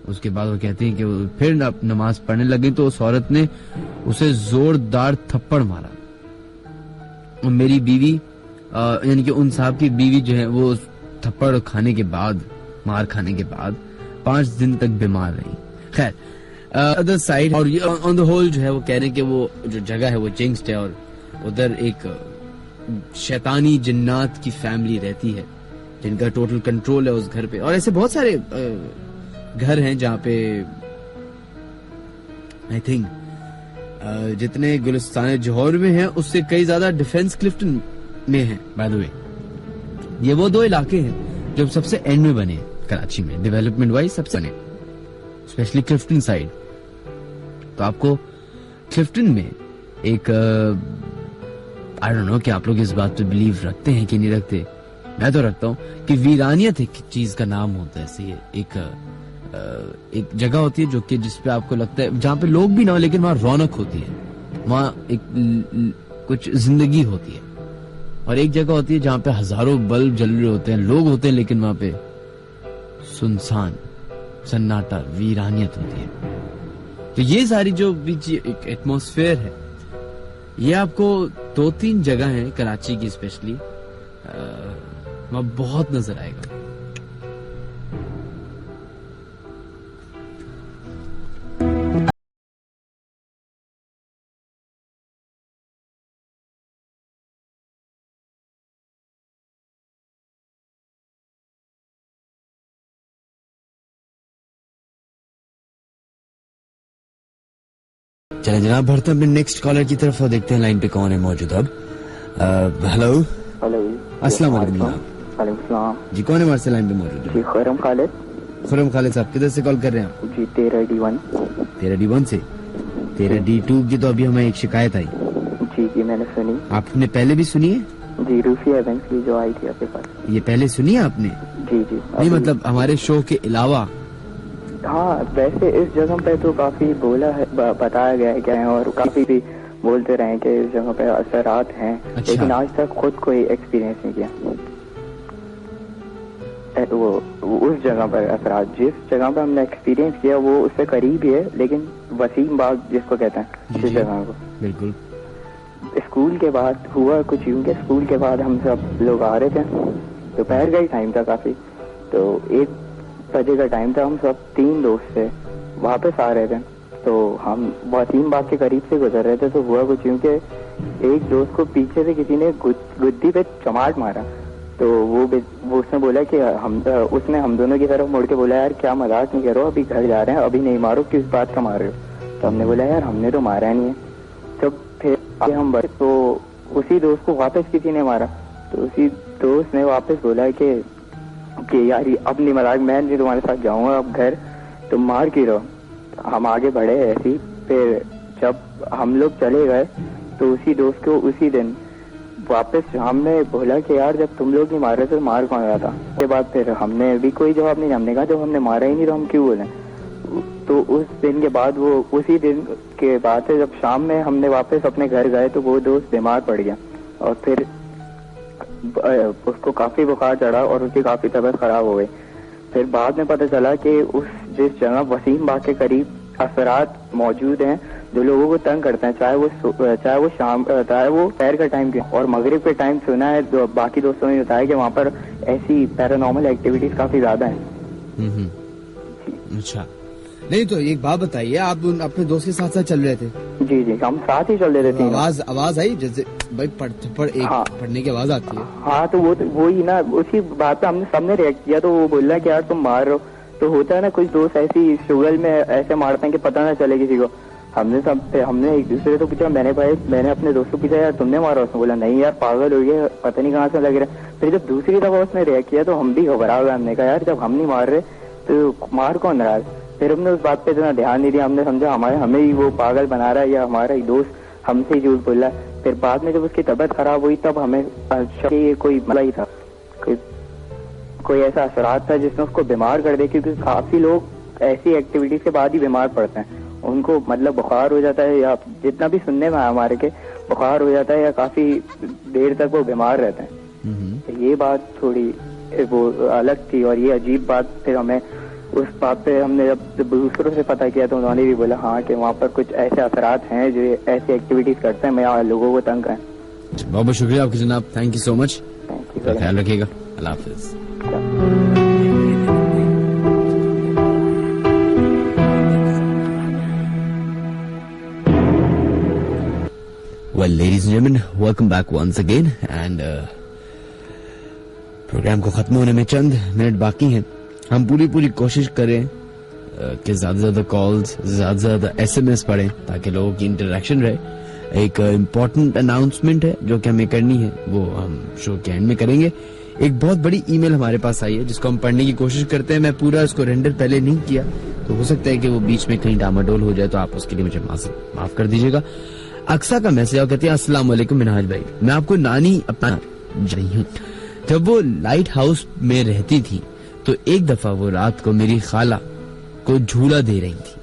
उसके बाद वो कहती है कि वो फिर नमाज पढ़ने लगी तो उस औरत ने उसे जोरदार थप्पड़ मारा और मेरी बीवी यानी कि उन साहब की बीवी जो है वो थप्पड़ खाने के बाद, मार खाने के बाद 5 दिन तक बीमार रही। खैर अदर साइड और ऑन द होल जो है वो कह रहे हैं कि वो जो जगह है वो जिंक्स्ड है और उधर एक शैतानी जिन्नात की फैमिली रहती है जिनका टोटल कंट्रोल है उस घर पे। और ऐसे बहुत सारे घर हैं जहाँ पे आई थिंक जितने गुलिस्तान जौहर में हैं उससे कई ज्यादा डिफेंस क्लिफ्टन में है। बाय द वे ये वो 2 इलाके हैं जो सबसे एंड में बने कराची में, डेवलपमेंट वाइज सबसे बने, स्पेशली क्लिफ्टन साइड। तो आपको क्लिफ्टन में एक आई डोंट नो कि आप लोग इस बात पे बिलीव रखते हैं कि नहीं रखते, मैं तो रखता हूँ कि वीरानियत एक चीज का नाम होता है। ऐसे एक जगह होती है जो कि जिसपे आपको लगता है जहाँ पे लोग भी ना हो लेकिन वहाँ रौनक होती है, वहाँ एक कुछ जिंदगी होती है। और एक जगह होती है जहाँ पे हजारों बल्ब जल रहे होते हैं, लोग होते हैं, लेकिन वहाँ पे सुनसान, सन्नाटा, वीरानियत होती है। तो ये सारी जो भी एक एटमॉस्फेयर है, ये आपको 2-3 जगह है कराची की स्पेशली वहाँ बहुत नजर आएगा। चले जनाब, बढ़ते हैं अपने नेक्स्ट कॉलर की तरफ और देखते हैं लाइन पे कौन है मौजूद अब। हेलो हेलो, अस्सलाम वालेकुम। वालेकुम जी, कौन है हमारे से लाइन पे मौजूद है? जी, खुरम खालिद। खुरम खालिद साहब, किधर से कॉल कर रहे हैं आप? जी, 13D1। 13D1 से। 13D2 की तो अभी हमें एक शिकायत आई। जी, मैंने सुनी। आपने पहले भी सुनी है? जी, रूसी एवेंस की जो आई थी आपके पास। ये पहले सुनी है आपने? जी। नहीं, मतलब हमारे शो के अलावा? हाँ, वैसे इस जगह पे तो काफी बोला है, बताया गया है क्या है, और काफी भी बोलते रहे कि इस जगह पे असरात हैं। अच्छा। लेकिन आज तक खुद कोई एक्सपीरियंस नहीं किया वो उस जगह पर असरात। जिस जगह पर हमने एक्सपीरियंस किया वो उससे करीब ही है, लेकिन वसीम बाग जिसको कहते हैं जिस जगह को। बिल्कुल। स्कूल के बाद हुआ कुछ यूं कि स्कूल के बाद हम सब लोग आ रहे थे, दोपहर का ही टाइम था काफी, तो 1 बजे का टाइम था। हम सब 3 दोस्त थे, वापस आ रहे थे, तो हम वसीम बाग के करीब से गुजर रहे थे। तो हुआ कुछ यूं कि एक दोस्त को पीछे से किसी ने गुद्दी पे चमाट मारा। तो वो उसने बोला कि उसने हम दोनों की तरफ मुड़ के बोला, यार क्या मजाक नहीं करो, अभी घर जा रहे हैं, अभी नहीं मारो, किस बात का मार रहे हो? तो हमने बोला यार हमने तो मारा नहीं है। तो फिर हम बढ़े तो उसी दोस्त को वापस किसी ने मारा। तो उसी दोस्त ने वापस बोला कि यार अब नहीं मजाक, मैं नहीं तुम्हारे साथ जाऊंगा अब घर, तुम मार क्यों रहो। हम आगे बढ़े ऐसी। फिर जब हम लोग चले गए तो उसी दोस्त को उसी दिन वापस हमने बोला कि यार जब तुम लोग नहीं मार रहे तो मार कौन रहा था। उसके बाद फिर हमने भी कोई जवाब नहीं, हमने कहा जब हमने मारा ही नहीं तो हम क्यों बोले। तो उस दिन के बाद वो उसी दिन के बाद से जब शाम में हमने वापस अपने घर गए तो वो दोस्त बीमार पड़ गया और फिर उसको काफी बुखार चढ़ा और उसकी काफी तबीयत खराब हो गई। फिर बाद में पता चला कि उस जिस जगह वसीम बाग के करीब असरात मौजूद हैं जो लोगों को तंग करते हैं, चाहे वो शाम चाहे वो पैर का टाइम के और मगरिब के टाइम। सुना है तो बाकी दोस्तों ने बताया कि वहाँ पर ऐसी पैरानॉर्मल एक्टिविटीज काफी ज्यादा हैं। अच्छा, नहीं तो एक बात बताइए, आप अपने दोस्त के साथ साथ चल रहे थे? जी, हम साथ ही चल रहे थे। आवाज आई जैसे भाई पढ़ने की आवाज आती है? हाँ, तो वो ही ना, उसी बात पे हमने सबने रिएक्ट किया। तो वो बोल रहा कि यार तुम मार रहे हो। तो होता है ना कुछ दोस्त ऐसी शुगल में ऐसे मारते हैं कि पता ना चले किसी को। हमने एक दूसरे को पूछा, मैंने अपने दोस्त को पूछा यार तुमने मारा? उसने बोला नहीं यार पागल हो गया, पता नहीं कहाँ से लग रहा है। फिर जब दूसरी दफा उसने रिएक्ट किया तो हम भी घबरा गए। हमने कहा यार जब हम नहीं मार रहे तो मार कौन रहा है? फिर हमने उस बात पे इतना ध्यान नहीं दिया। हमने समझा हमें ही वो पागल बना रहा है या हमारा ही दोस्त हमसे ही झूठ बोल रहा है। फिर बाद में जब उसकी तबीयत खराब हुई तब हमें ये कोई मसला ही था, कोई ऐसा असरात था जिसने उसको बीमार कर दिया। क्योंकि काफी लोग ऐसी एक्टिविटीज के बाद ही बीमार पड़ते हैं, उनको मतलब बुखार हो जाता है या जितना भी सुनने में आया हमारे के बुखार हो जाता है या काफी देर तक वो बीमार रहते हैं। तो ये बात थोड़ी वो अलग थी और ये अजीब बात। फिर हमें उस बात पे हमने जब दूसरों से पता किया तो उन्होंने भी बोला हाँ कि वहाँ पर कुछ ऐसे असरात हैं जो ऐसी एक्टिविटीज करते हैं, मैं लोगों को तंग करें। बहुत बहुत शुक्रिया आपके जनाब, थैंक यू सो मच, ख्याल रखिएगा, अल्लाह हाफिज। Well, ladies and gentlemen, welcome back once again and programme को खत्म होने में चंद मिनट बाकी हैं। हम पूरी कोशिश करें कि ज्यादा से ज्यादा कॉल्स, ज्यादा से ज्यादा SMS पढ़ें ताकि लोगों की इंटरेक्शन रहे। एक इम्पोर्टेंट अनाउंसमेंट है जो कि हमें करनी है, वो हम शो के एंड में करेंगे। एक बहुत बड़ी ईमेल हमारे पास आई है जिसको हम पढ़ने की कोशिश करते हैं। मैं पूरा इसको रेंडर पहले नहीं किया तो हो सकता है कि वो बीच में कहीं डामाडोल हो जाए, तो आप उसके लिए मुझे माफ कर दीजिएगा। अक्सा का मैसेज कहते हैं, अस्सलाम वालेकुम मिनहाज भाई, मैं आपको नानी अपना रही हूँ। जब वो लाइट हाउस में रहती थी तो एक दफा वो रात को मेरी खाला को झूला दे रही थी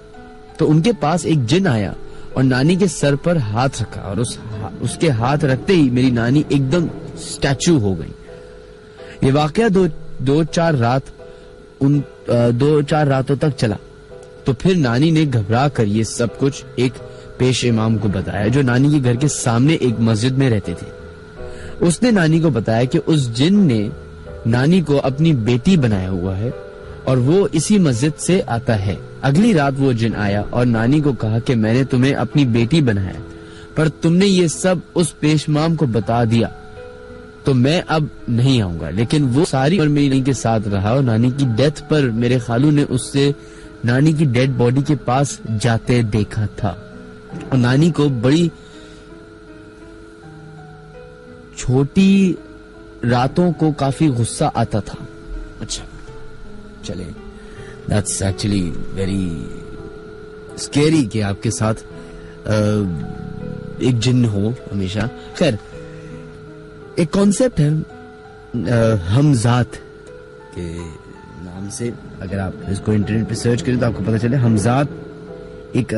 तो उनके पास एक जिन आया और नानी के सर पर हाथ रखा और उसके हाथ रखते ही मेरी नानी एकदम स्टैचू हो गई। ये वाकया दो चार रातों तक चला। तो फिर नानी ने घबरा कर ये सब कुछ एक पेश इमाम को बताया जो नानी के घर के सामने एक मस्जिद में रहते थे। उसने नानी को बताया कि उस जिन ने नानी को अपनी बेटी बनाया हुआ है और वो इसी मस्जिद से आता है। अगली रात वो जिन आया और नानी को कहा कि मैंने तुम्हें अपनी बेटी बनाया पर तुमने ये सब उस पेशमाम को बता दिया तो मैं अब नहीं आऊंगा। लेकिन वो सारी उम्र मेरी नानी के साथ रहा और नानी की डेथ पर मेरे खालू ने उससे नानी की डेड बॉडी के पास जाते देखा था। और नानी को बड़ी छोटी रातों को काफी गुस्सा आता था। अच्छा चले, दैट्स एक्चुअली वेरी स्केरी कि आपके साथ एक जिन्न हो हमेशा। खैर, एक कॉन्सेप्ट है हमजात के नाम से, अगर आप इसको इंटरनेट पे सर्च करें तो आपको पता चले हमजात एक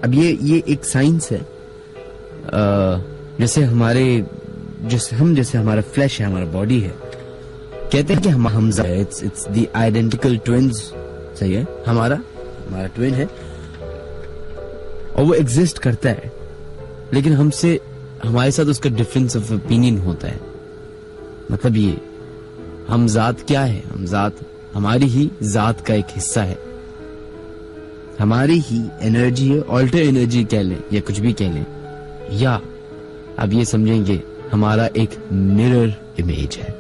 अब ये एक साइंस है। जैसे हमारा फ्लैश है, हमारा बॉडी है, कहते हैं कि हम हमजा है, इट्स द आइडेंटिकल ट्विन्स, सही है, हमारा ट्विन है और वो एग्जिस्ट करता है, लेकिन हमारे साथ उसका डिफरेंस ऑफ ओपिनियन होता है। मतलब ये हमजात क्या है? हमजात हमारी ही जात का एक हिस्सा है, हमारी ही एनर्जी है, ऑल्टर एनर्जी कह लें या कुछ भी कह लें, या अब ये समझेंगे हमारा एक मिरर इमेज है।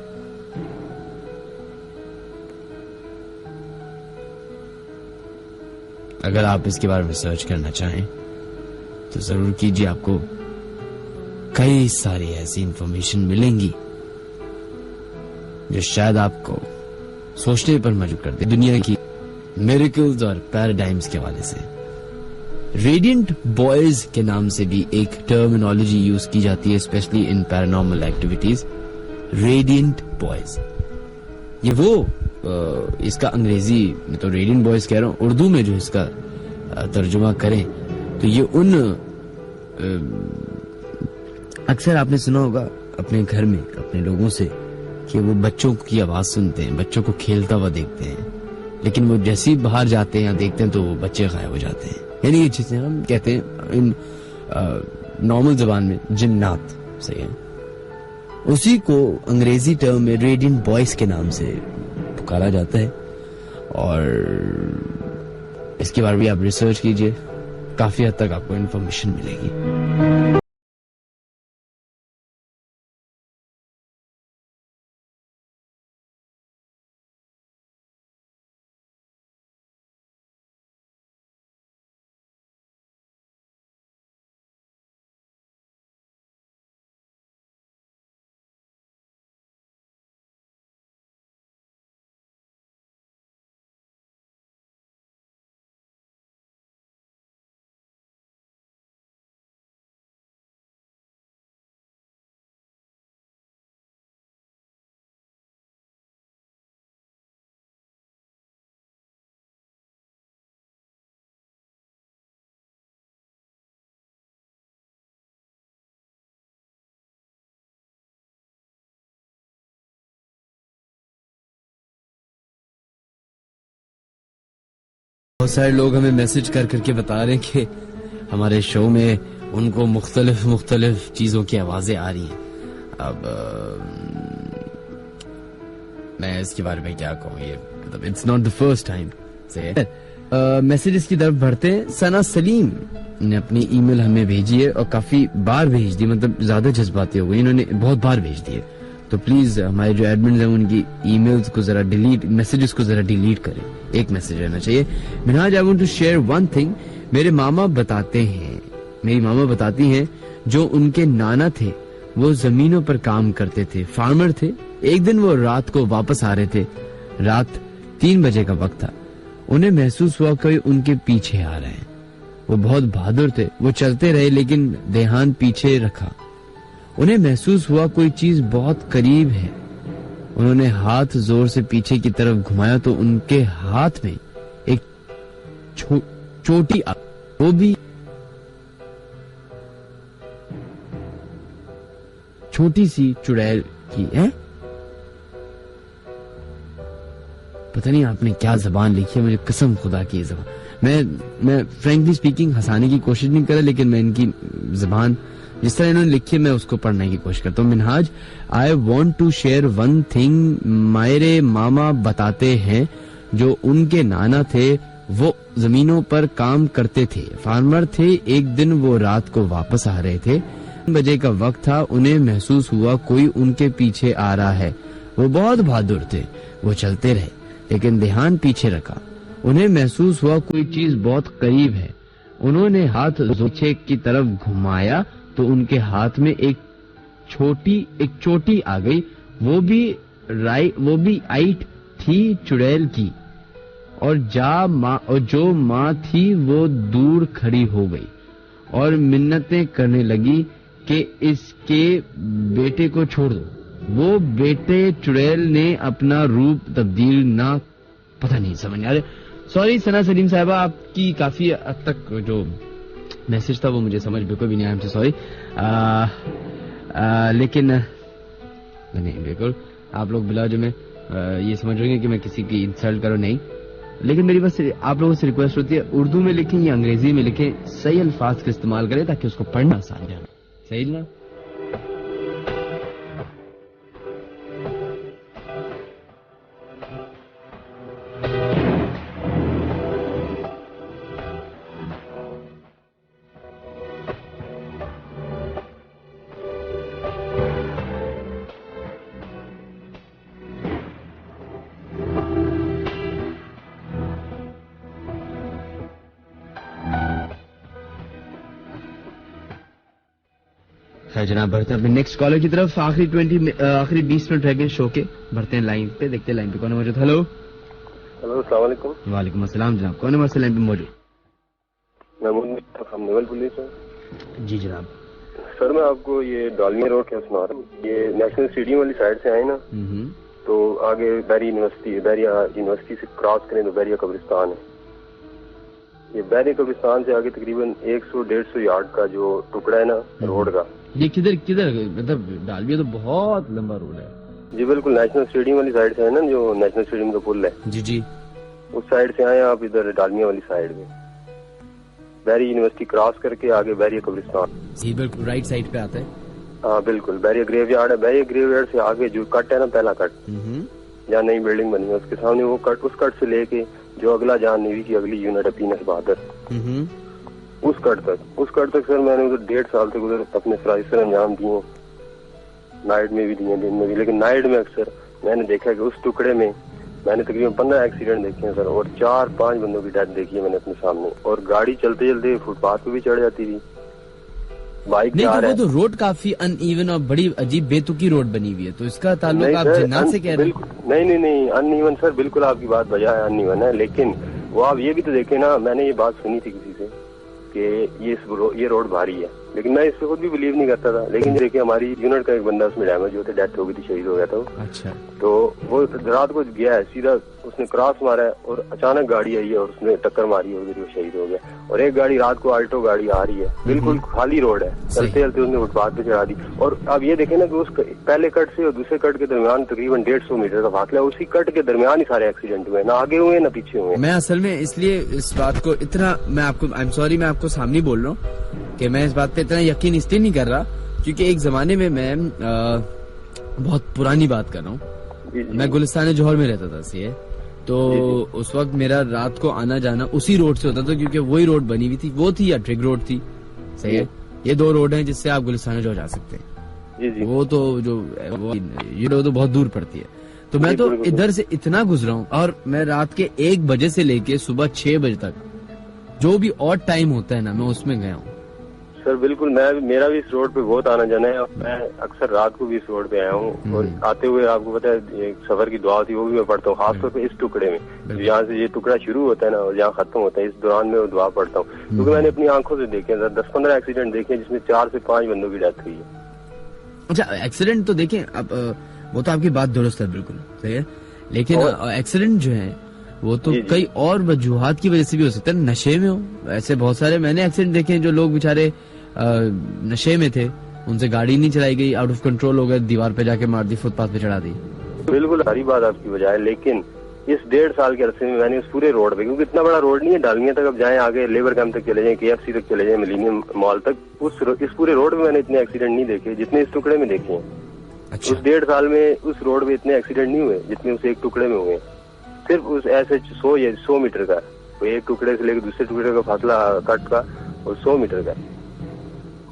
अगर आप इसके बारे में सर्च करना चाहें तो जरूर कीजिए, आपको कई सारी ऐसी इंफॉर्मेशन मिलेंगी जो शायद आपको सोचने पर मजबूर कर दे, दुनिया की मिरेकल्स और पैराडाइम्स के हवाले से। रेडिएंट बॉयज के नाम से भी एक टर्मिनोलॉजी यूज की जाती है, specially in paranormal activities. Radiant boys, ये वो इसका अंग्रेजी में तो रेडिएंट बॉयज कह रहा हूं, उर्दू में जो इसका तर्जुमा करें तो ये उन अक्सर आपने सुना होगा अपने घर में अपने लोगों से कि वो बच्चों की आवाज सुनते हैं, बच्चों को खेलता हुआ देखते हैं, लेकिन वो जैसे ही बाहर जाते हैं या देखते हैं तो वो बच्चे गायब हो जाते हैं। यानी ये जिसे हम कहते हैं इन नॉर्मल जबान में जिन्नात, सही है, उसी को अंग्रेजी टर्म में रेडिएंट बॉयज के नाम से पुकारा जाता है। और इसके बारे में आप रिसर्च कीजिए, काफी हद तक आपको इन्फॉर्मेशन मिलेगी। बहुत सारे लोग हमें मैसेज कर करके बता रहे हैं कि हमारे शो में उनको मुख्तलिफ चीजों की आवाजें आ रही हैं। अब मैं इसके बारे में क्या कहूँ, ये मतलब it's not the first time से मैसेजेस की तरफ बढ़ते हैं। सना सलीम ने अपनी ईमेल हमें भेजी है और काफी बार भेज दी, मतलब ज्यादा जज्बाती हो गई, इन्होंने बहुत बार भेज दिए, तो प्लीज हमारे जो एडमिन हैं उनकी ईमेल्स को जरा मैसेजेस को जरा डिलीट करें, एक मैसेज रहना चाहिए। Minhaj, I want to share one thing. मेरी मामा बताती हैं जो उनके नाना थे वो जमीनों पर काम करते थे, फार्मर थे। एक दिन वो रात को वापस आ रहे थे, रात 3 बजे का वक्त था। उन्हें महसूस हुआ कोई उनके पीछे आ रहे हैं। वो बहुत बहादुर थे, वो चलते रहे लेकिन ध्यान पीछे रखा। उन्हें महसूस हुआ कोई चीज बहुत करीब है। उन्होंने हाथ जोर से पीछे की तरफ घुमाया तो उनके हाथ में एक चोटी, वो भी छोटी सी चुड़ैल की है। पता नहीं आपने क्या जबान लिखी है, मुझे कसम खुदा की जबान। मैं फ्रैंकली स्पीकिंग हंसाने की कोशिश नहीं कर रहा, लेकिन मैं इनकी जबान जिस तरह इन्होंने लिखी है मैं उसको पढ़ने की कोशिश करता हूँ। Minhaj, I want to share one thing. मेरे मामा बताते हैं जो उनके नाना थे वो जमीनों पर काम करते थे, फार्मर थे। एक दिन वो रात को वापस आ रहे थे, 3 बजे का वक्त था। उन्हें महसूस हुआ कोई उनके पीछे आ रहा है। वो बहुत बहादुर थे, वो चलते रहे लेकिन ध्यान पीछे रखा। उन्हें महसूस हुआ कोई चीज बहुत करीब है। उन्होंने हाथ पीछे की तरफ घुमाया तो उनके हाथ में एक चोटी आ गई। वो भी आइट थी चुड़ैल की, और जो माँ थी वो दूर खड़ी हो गई और मिन्नतें करने लगी कि इसके बेटे को छोड़ दो। वो बेटे चुड़ैल ने अपना रूप तब्दील ना, पता नहीं समझ आ रहा। सॉरी सना सलीम साहिबा, आपकी काफी हद तक जो मैसेज था वो मुझे समझ बिल्कुल भी नहीं आया, सॉरी। लेकिन नहीं, बिल्कुल आप लोग बिला जो मैं ये समझ रहे हैं कि मैं किसी की इंसल्ट करूं, नहीं। लेकिन मेरी बस आप लोगों से रिक्वेस्ट होती है, उर्दू में लिखें या अंग्रेजी में लिखें, सही अल्फाज का इस्तेमाल करें ताकि उसको पढ़ना आसान जाए। सही ना? जनाब बढ़ते हैं अपने नेक्स्ट कॉलर की तरफ। आखिरी 20 मिनट रह गए शो के, बढ़ते हैं लाइन पे, देखते हैं लाइन पे कौन है मौजूद। हेलो अस्सलाम वालेकुम। वालेकुम अस्सलाम जनाब, कौन है मौजूद लाइन पे मौजूद? महमूद पुलिस है जी जनाब। सर मैं आपको ये डालमिया रोड क्या सुना रहा हूँ, ये नेशनल स्टेडियम वाली साइड से आए ना तो आगे बैरिया यूनिवर्सिटी से क्रॉस करें तो बैरिया कब्रिस्तान है। ये बैरिया कब्रिस्तान से आगे तकरीबन 100-150 यार्ड का जो टुकड़ा है ना रोड का, ये किधर मतलब डालमिया तो बहुत लंबा रोड है। जी बिल्कुल, नेशनल स्टेडियम वाली साइड से है ना, जो नेशनल स्टेडियम का पुल है जी उस साइड से आए आप इधर डालमिया वाली साइड में, बैरिया यूनिवर्सिटी क्रॉस करके आगे बैरिया कब्रिस्तान, जी बिल्कुल राइट साइड पे आता है। हाँ बिल्कुल, बैरिया ग्रेवयार्ड है। बैरिया ग्रेवयार्ड से आगे जो कट है ना, पहला कट जहाँ नई बिल्डिंग बनी है उसके सामने वो कट, उस कट से लेके जो अगला जहाँ नेवी की अगली यूनिट है पीनस बहादुर, उस कट तक सर मैंने उधर 1.5 साल तक उधर अपने फराइज सर अंजाम दिए, नाइट में भी दिए दिन में भी। लेकिन नाइट में अक्सर मैंने देखा कि उस टुकड़े में मैंने तकरीबन 15 एक्सीडेंट देखे हैं सर, और 4-5 बंदों की डेथ देखी है मैंने अपने सामने, और गाड़ी चलते चलते फुटपाथ पे भी चढ़ जाती थी, बाइक नहीं तो वो तो रोड काफी अनइवन और बड़ी अजीब बेतुकी रोड बनी हुई है, तो इसका ताल्लुक आप जिन्नात से कह रहे हैं? नहीं अनइवन सर, बिल्कुल आपकी बात बजा है, अनइवन है। लेकिन वो आप ये भी तो देखे ना, मैंने ये बात सुनी थी किसी से कि ये रोड भारी है, लेकिन मैं इससे खुद भी बिलीव नहीं करता था। लेकिन देखिए हमारी यूनिट का एक बंदा उसमें डैमेज हुआ था, डेथ हो गई थी, शहीद हो गया था वो। अच्छा। तो वो रात को गया है, सीधा उसने क्रॉस मारा है और अचानक गाड़ी आई है और उसने टक्कर मारी होगी, वो शहीद हो गया। और एक गाड़ी रात को आल्टो गाड़ी आ रही है, बिल्कुल खाली रोड है, चलते चलते उसने फुटपाथ पे चढ़ा दी। और अब ये देखे ना कि उस पहले कट से और दूसरे कट के दरमियान तकरीबन 150 मीटर का फासला है, उसी कट के दरमियान ही सारे एक्सीडेंट हुए, ना आगे हुए ना पीछे हुए। मैं असल में इसलिए इस बात को इतना, मैं आपको आई एम सॉरी, मैं आपको सामने बोल रहा हूँ कि मैं इस बात पे इतना यकीन इसलिए नहीं कर रहा क्योंकि एक जमाने में मैं बहुत पुरानी बात कर रहा हूँ, मैं गुलिस्तान जौहर में रहता था सी, तो उस वक्त मेरा रात को आना जाना उसी रोड से होता था क्योंकि वही रोड बनी हुई थी, वो थी या ट्रिग रोड थी, सही है। ये 2 रोड हैं जिससे आप गुलिस्तान जौहर जा सकते हैं। वो तो जो ये रोड तो बहुत दूर पड़ती है, तो मैं तो इधर से इतना गुजरा हूँ, और मैं रात के 1 बजे से लेके सुबह 6 बजे तक जो भी ऑड टाइम होता है ना, मैं उसमें गया हूँ सर। बिल्कुल, मेरा भी इस रोड पे बहुत आना जाना है, मैं अक्सर रात को भी इस रोड पे आया हूँ, और आते हुए आपको पता है एक सफर की दुआ थी, वो भी मैं पढ़ता हूँ, खासतौर पे इस टुकड़े में जहाँ से ये टुकड़ा शुरू होता है ना और जहाँ खत्म होता है, इस दौरान में वो दुआ पढ़ता हूँ, क्योंकि मैंने अपनी आंखों से देखे 10-15 एक्सीडेंट देखे जिसमें 4 से 5 बंदों की डेथ हुई है। अच्छा, एक्सीडेंट तो देखें, अब वो तो आपकी बात दुरुस्त है, बिल्कुल सही है, लेकिन एक्सीडेंट जो है वो तो कई और वजूहात की वजह से भी हो सकता है, नशे में हो। ऐसे बहुत सारे मैंने एक्सीडेंट देखे हैं जो लोग बेचारे नशे में थे, उनसे गाड़ी नहीं चलाई गई, आउट ऑफ कंट्रोल हो गए, दीवार पे जाके मार दी, फुटपाथ पे चढ़ा दी। बिल्कुल सारी बात आपकी वजह है, लेकिन इस 1.5 साल के अरसे में मैंने उस पूरे रोड पे, क्योंकि इतना बड़ा रोड नहीं है, डालमिया तक अब जाएं, आगे लेबर कैंप तक चले जाएं, KFC तक चले जाएं, मिलीनियम मॉल तक, इस पूरे रोड में मैंने इतने एक्सीडेंट नहीं देखे जितने इस टुकड़े में देखे हैं। अच्छा। उस 1.5 साल में उस रोड में इतने एक्सीडेंट नहीं हुए जितने उस एक टुकड़े में हुए, सिर्फ उस ऐसे 100 मीटर का, तो एक टुकड़े से लेकर दूसरे टुकड़े का फासला कट का और 100 मीटर का।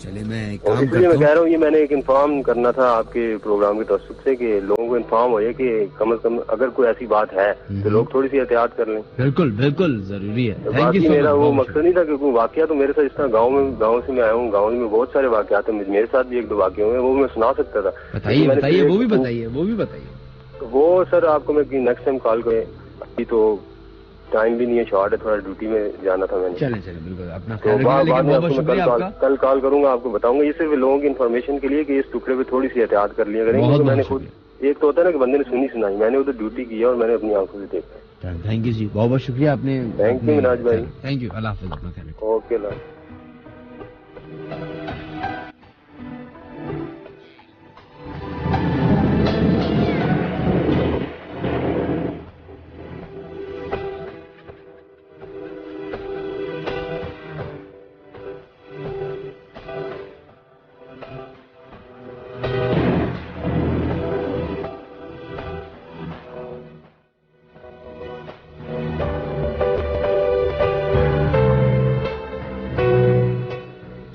चले मैं एक और काम इसलिए मैं करता कह हूँ। रहा हूँ, ये मैंने एक इन्फॉर्म करना था आपके प्रोग्राम के तवज्जुह से कि लोगों को इन्फॉर्म हो जाए कि कम से कम अगर कोई ऐसी बात है तो लोग थोड़ी सी एहतियात कर लें। बिल्कुल बिल्कुल जरूरी है। थैंक यू बाकी सो मेरा मच। वो मकसद नहीं था कि कोई वाकया तो मेरे साथ इस तरह गाँव से मैं आया हूँ, गाँव में बहुत सारे वाकयात हैं, मेरे साथ भी एक दो वाकये हुए, वो मैं सुना सकता था। बताइए बताइए, वो भी बताइए। वो सर आपको मैं नेक्स्ट टाइम कॉल करें, अभी तो टाइम भी नहीं है, शॉर्ट है थोड़ा, ड्यूटी में जाना था मैंने। चले बिल्कुल अपना तो ख्याल रखिएगा, बाद लेकिन में बहुत बहुत आपको शुक्रिया आपका। कल कॉल करूंगा, आपको बताऊंगा। ये सिर्फ लोगों की इन्फॉर्मेशन के लिए कि इस टुकड़े पे थोड़ी सी एहतियात कर लिया करें, क्योंकि मैंने खुद, एक तो होता है ना कि बंदे ने सुनी सुनाई, मैंने उधर ड्यूटी की है और मैंने अपनी आंखों से देखा। थैंक यू जी, बहुत बहुत शुक्रिया आपने। थैंक यू मिनाज भाई। थैंक यू, अल्लाह हाफिज, अपना ख्याल रखिए। ओके ला।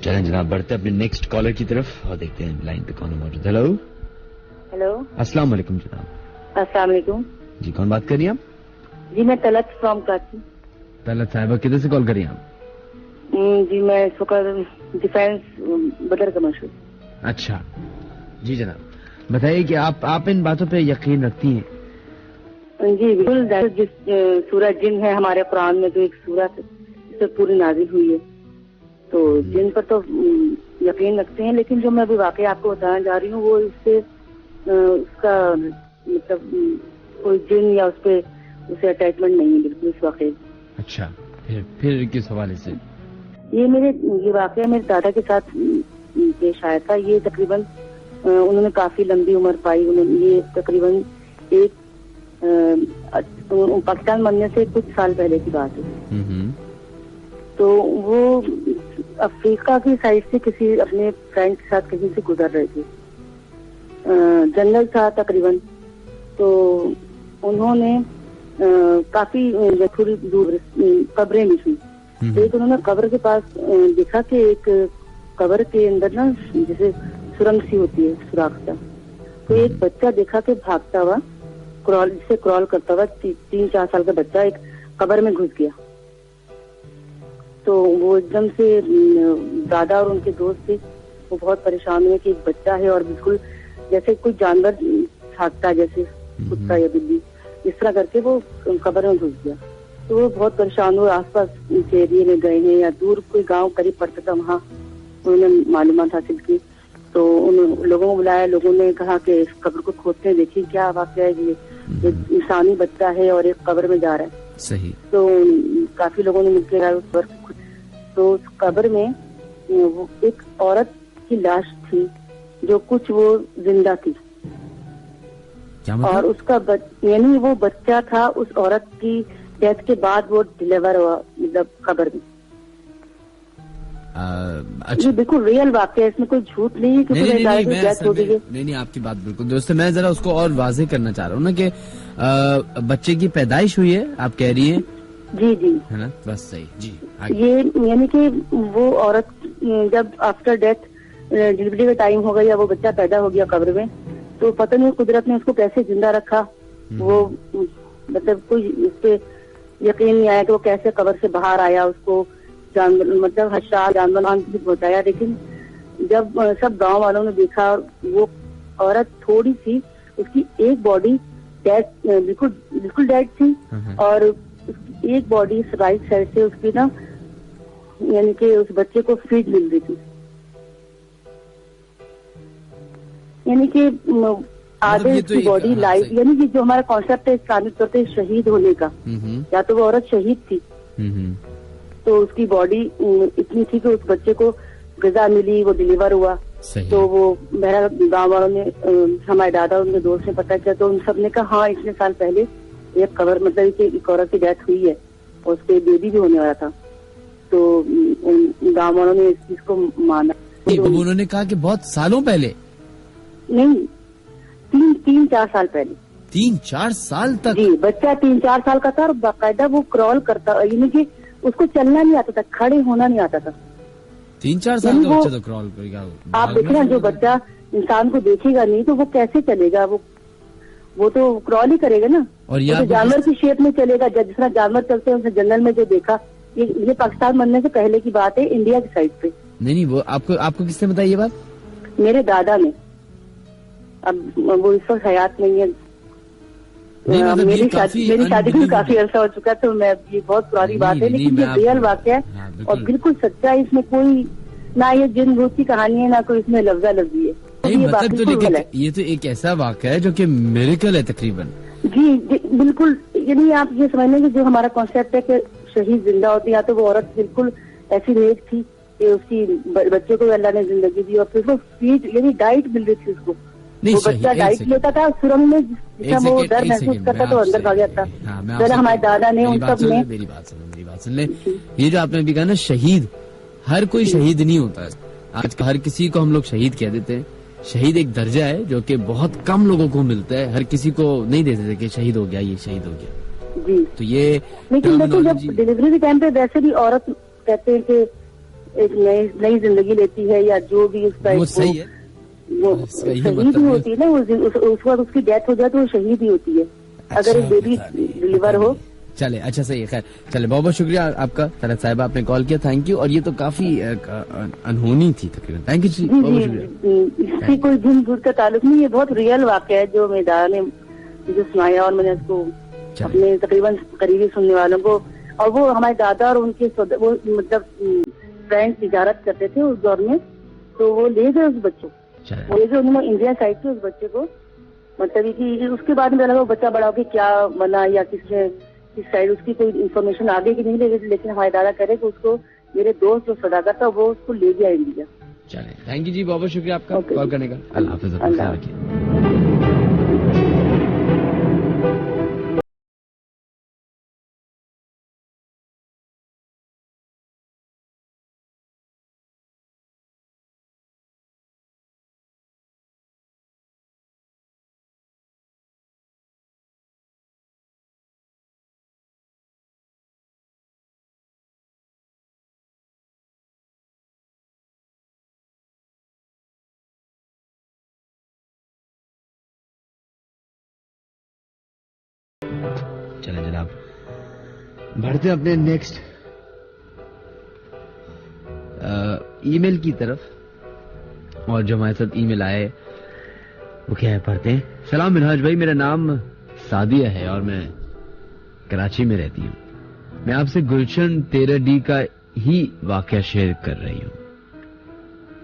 चलें जनाब, बढ़ते अपने नेक्स्ट कॉलर की तरफ और देखते हैं लाइन पे कौन है मौजूद। हेलो हेलो, अस्सलाम वालेकुम जनाब। अस्सलाम वालेकुम जी, कौन बात कर रही हैं आप? जी। मैं तलत फ्रॉम कराची। तलत साहिबा, किधर से कॉल कर रही हैं आप? जी, मैं इस वक्त डिफेंस बदर का मशहूर। अच्छा जी जनाब, बताइए कि आप इन बातों पे यकीन रखती हैं? जी बिल्कुल। जिस सूरत जिन है हमारे कुरान में, जो एक सूरत इससे पूरी नाजिल हुई है, तो जिन पर तो यकीन रखते हैं, लेकिन जो मैं अभी वाकई आपको बताने जा रही हूँ वो इससे उसका मतलब कोई जिन या उसे अटैचमेंट नहीं है बिल्कुल इस वाकई। अच्छा, फिर किस हवाले से? ये वाकया मेरे दादा के साथ पेश आया था। ये तकरीबन उन्होंने काफी लंबी उम्र पाई। ये तकरीबन पाकिस्तान बनने से कुछ साल पहले की बात है। तो वो अफ्रीका की साइड से किसी अपने फ्रेंड के साथ कहीं से गुजर रहे थे, जंगल था तकरीबन। तो उन्होंने काफी थोड़ी दूर कब्रें भी थी, तो उन्होंने कब्र के पास देखा कि एक कब्र के अंदर ना जैसे सुरंग सी होती है, सुराख सा। तो एक बच्चा देखा कि भागता हुआ क्रॉल करता हुआ 3-4 साल का बच्चा एक कब्र में घुस गया। तो वो एकदम से दादा और उनके दोस्त थे, वो बहुत परेशान हुए कि एक बच्चा है और बिल्कुल जैसे कोई जानवर भागता है, जैसे कुत्ता या बिल्ली, इस तरह करके वो कब्र में घुस गया। तो वो बहुत परेशान हुए, आसपास के एरिए में गए हैं या दूर कोई गांव करीब पड़ता था, वहाँ उन्होंने मालूमात हासिल की। तो उन लोगों को बुलाया, लोगों ने कहा कि इस कब्र को खोदते हैं, देखिए क्या वाकया है, ये एक इंसानी बच्चा है और एक कब्र में जा रहा है। सही। तो काफी लोगों ने मिलकर उस पर, तो उस कब्र में वो एक औरत की लाश थी जो कुछ वो जिंदा थी। क्या मतलब? और उसका यानी वो बच्चा था उस औरत की डेथ के बाद वो डिलीवर हुआ, मतलब कब्र में। अच्छा, ये बिल्कुल रियल वाकया है, इसमें कोई झूठ नहीं है कि डेथ हो गई है। नहीं, आपकी बात बिल्कुल दोस्त है। मैं जरा उसको और वाज़ेह करना चाह रहा हूँ ना कि बच्चे की पैदाइश हुई है, आप कह रही हैं? जी जी, है ना, बस सही जी। ये यानी कि वो औरत जब आफ्टर डेथ डिलीवरी का टाइम हो गया, वो बच्चा पैदा हो गया कब्र में, तो पता नहीं कुदरत ने उसको कैसे जिंदा रखा। वो मतलब कोई उस पे यकीन नहीं आया कि वो कैसे कब्र से बाहर आया। उसको जानवर मतलब हशा जानवर से पहुंचाया, लेकिन जब सब गांव वालों ने देखा, वो औरत थोड़ी सी, उसकी एक बॉडी डेड, बिल्कुल डेड थी, और उसकी एक बॉडी राइट साइड से उसकी ना यानी कि उस बच्चे को फीड मिल रही थी, यानी कि आधे उसकी बॉडी लाइफ, यानी कि जो हमारा कॉन्सेप्ट है इस्लामिक तौर पे शहीद होने का, या तो वो औरत शहीद थी, तो उसकी बॉडी इतनी थी कि उस बच्चे को ग़िज़ा मिली, वो डिलीवर हुआ। तो वो मेरा गांव वालों ने, हमारे दादा उनके दोस्त ने पता किया, तो उन सब ने कहा हाँ इतने साल पहले एक कब्र मतलब कि एक औरत की डेथ हुई है और उसके बेबी भी होने वाला था। तो गांव वालों ने इस चीज को माना। तो उन्होंने कहा कि बहुत सालों पहले नहीं, 3-4 साल पहले। 3-4 साल तक? जी, बच्चा 3-4 साल का था और बाकायदा वो क्रॉल करता, यानी कि उसको चलना नहीं आता था, खड़े होना नहीं आता था। 3-4 साल का बच्चा तो क्रॉल करेगा। आप देखना, जो बच्चा इंसान को देखेगा नहीं तो वो कैसे चलेगा, वो तो क्रॉल ही करेगा ना। और तो जानवर की शेप में चलेगा, जिस तरह जानवर चलते हैं उसने जंगल में जो देखा। ये पाकिस्तान बनने से पहले की बात है, इंडिया की साइड पे। नहीं, वो आपको किसने बताई ये बात? मेरे दादा ने। अब वो इस वक्त हयात नहीं है। मतलब मेरी शादी भी काफी अर्सा हो चुका, तो मैं ये बहुत पुरानी बात है, लेकिन ये रियल वाकया है और बिल्कुल सच्चा है। इसमें कोई ना ये जिन भूत की कहानी है, ना कोई इसमें लफ्जा लफ्जी है। मतलब तो लेकिन ये तो एक ऐसा वाकया है जो कि मिरेकल है तकरीबन। जी बिल्कुल। यानी आप ये समझ लें कि जो हमारा कॉन्सेप्ट है कि शहीद जिंदा होती है, तो वो औरत बिल्कुल ऐसी नेक थी कि उसकी बच्चे को अल्लाह ने जिंदगी दी और फिर वो फीड यानी डाइट मिल रही थी उसको। वो बच्चा डाइट लेता था सुरंग में, जिसमें वो डर महसूस करता तो अंदर भाग जाता। फिर हमारे दादा ने उन सब ने। मेरी बात सुन ले। ये जो आपने अभी कहा ना शहीद, हर कोई शहीद नहीं होता है। आज हर किसी को हम लोग शहीद कह देते हैं। शहीद एक दर्जा है जो कि बहुत कम लोगों को मिलता है, हर किसी को नहीं दे देते कि शहीद हो गया, ये शहीद हो गया जी। तो ये लेकिन देखो, जब डिलीवरी के टाइम पे वैसे भी औरत कहते हैं कि एक नई जिंदगी लेती है, या जो भी उसका वो सही है, वो शहीद ही होती है ना। उस वक्त उसकी डेथ हो जाए तो वो शहीद ही होती है। अगर एक बेबी डिलीवर हो। चले, अच्छा सही है, खैर चले। बहुत बहुत शुक्रिया आपका तलत साहिबा, आपने कॉल किया, थैंक यू। और ये तो काफी अनहोनी थी तकरीबन, थैंक यू जी, बहुत बहुत शुक्रिया। इसकी कोई झूठ झूठ का ताल्लुक नहीं है, बहुत रियल वाकया है जो मेरे दादा ने मुझे सुनाया और मैंने उसको अपने तकरीबन करीबी सुनने वालों को। और वो हमारे दादा और उनके वो मतलब फ्रेंड तिजारत करते थे उस दौर में, तो वो ले गए उस बच्चे को, वो ले गए उन्होंने इंडिया साइड से उस बच्चे को। मतलब कि उसके बाद में लगा वो बच्चा बड़ा होकर क्या बना या किस साइड उसकी कोई इन्फॉर्मेशन आगे की नहीं लगी, लेकिन हमारे दादा कह रहे कि उसको मेरे दोस्त जो सदाकत था वो उसको ले गया इंडिया। चले, थैंक यू जी, बहुत बहुत शुक्रिया आपका कॉल करने का। अल्लाह हाफिज़। चले जनाब, बढ़ते अपने नेक्स्ट ईमेल की तरफ। और जो हमारे साथ ईमेल आए वो क्या है, पढ़ते हैं। सलाम मिनहाज भाई, मेरा नाम सादिया है और मैं कराची में रहती हूँ। मैं आपसे गुलशन 13D का ही वाकया शेयर कर रही हूँ।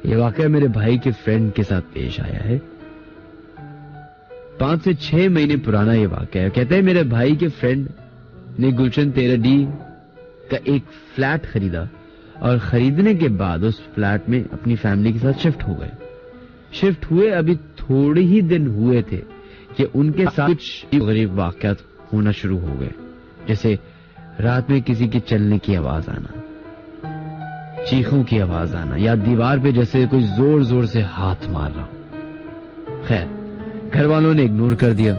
ये वाकया मेरे भाई के फ्रेंड के साथ पेश आया है। 5 से 6 महीने पुराना ये वाकया है। कहते हैं मेरे भाई के फ्रेंड ने गुलशन 13D का एक फ्लैट खरीदा और खरीदने के बाद उस फ्लैट में अपनी फैमिली के साथ शिफ्ट हो गए। शिफ्ट हुए अभी थोड़े ही दिन हुए थे कि उनके साथ कुछ गरीब वाकयात होना शुरू हो गए, जैसे रात में किसी के चलने की आवाज आना, चीखों की आवाज आना, या दीवार पे जैसे कोई जोर जोर से हाथ मार रहा हो। खैर, घर वालों ने इग्नोर कर दिया।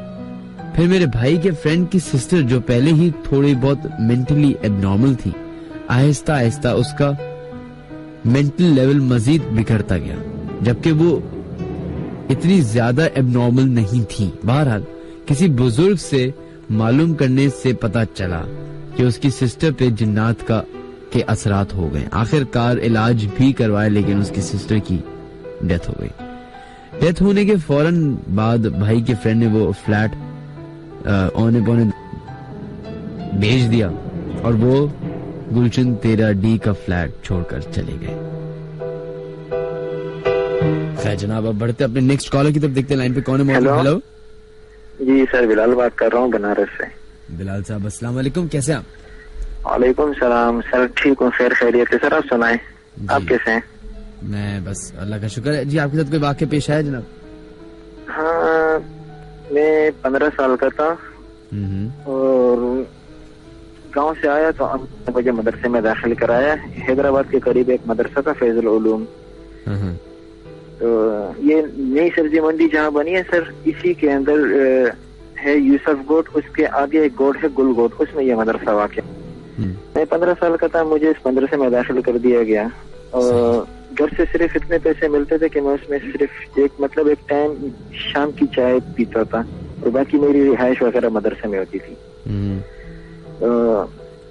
फिर मेरे भाई के फ्रेंड की सिस्टर, जो पहले ही थोड़ी बहुत मेंटली एबनॉर्मल थी, आहिस्ता आहिस्ता उसका मेंटल लेवल मजीद बिगड़ता गया, जबकि वो इतनी ज्यादा एबनॉर्मल नहीं थी। बहरहाल किसी बुजुर्ग से मालूम करने से पता चला कि उसकी सिस्टर पे जिन्नात के असरात हो गए। आखिरकार इलाज भी करवाया, लेकिन उसकी सिस्टर की डेथ हो गई। डेथ होने के फौरन बाद भाई के फ्रेंड ने वो फ्लैट औने पौने बेच दिया और वो गुलशन 13D का फ्लैट छोड़कर चले गए। खैर जनाब, अब बढ़ते अपने नेक्स्ट कॉलर की तरफ, देखते हैं लाइन पे कौन है। हेलो जी सर, बिलाल बात कर रहा हूँ बनारस से। बिलाल साहब अस्सलाम वालेकुम, कैसे आप? वालेकुम सलाम सर, ठीक हूँ, खैर खैरियत है सर। आप सुनाएं, आप कैसे हैं? मैं बस अल्लाह का शुक्र है जी। आपके साथ कोई वाकया पेश आया जनाब? हाँ, मैं 15 साल का था और गांव से आया तो मुझे मदरसे में दाखिल कराया। हैदराबाद के करीब एक मदरसा था, फैजुल उलूम। तो ये नई सब्जी मंडी जहाँ बनी है सर, इसी के अंदर है यूसुफ गोट, उसके आगे एक गोट है गुल गोट, उसमें यह मदरसा वाक़या। मैं 15 साल का था, मुझे इस मदरसे में दाखिल कर दिया गया। घर से सिर्फ इतने पैसे मिलते थे कि मैं उसमें सिर्फ एक टाइम शाम की चाय पीता था और बाकी मेरी रिहाइश वगैरह मदरसे में होती थी।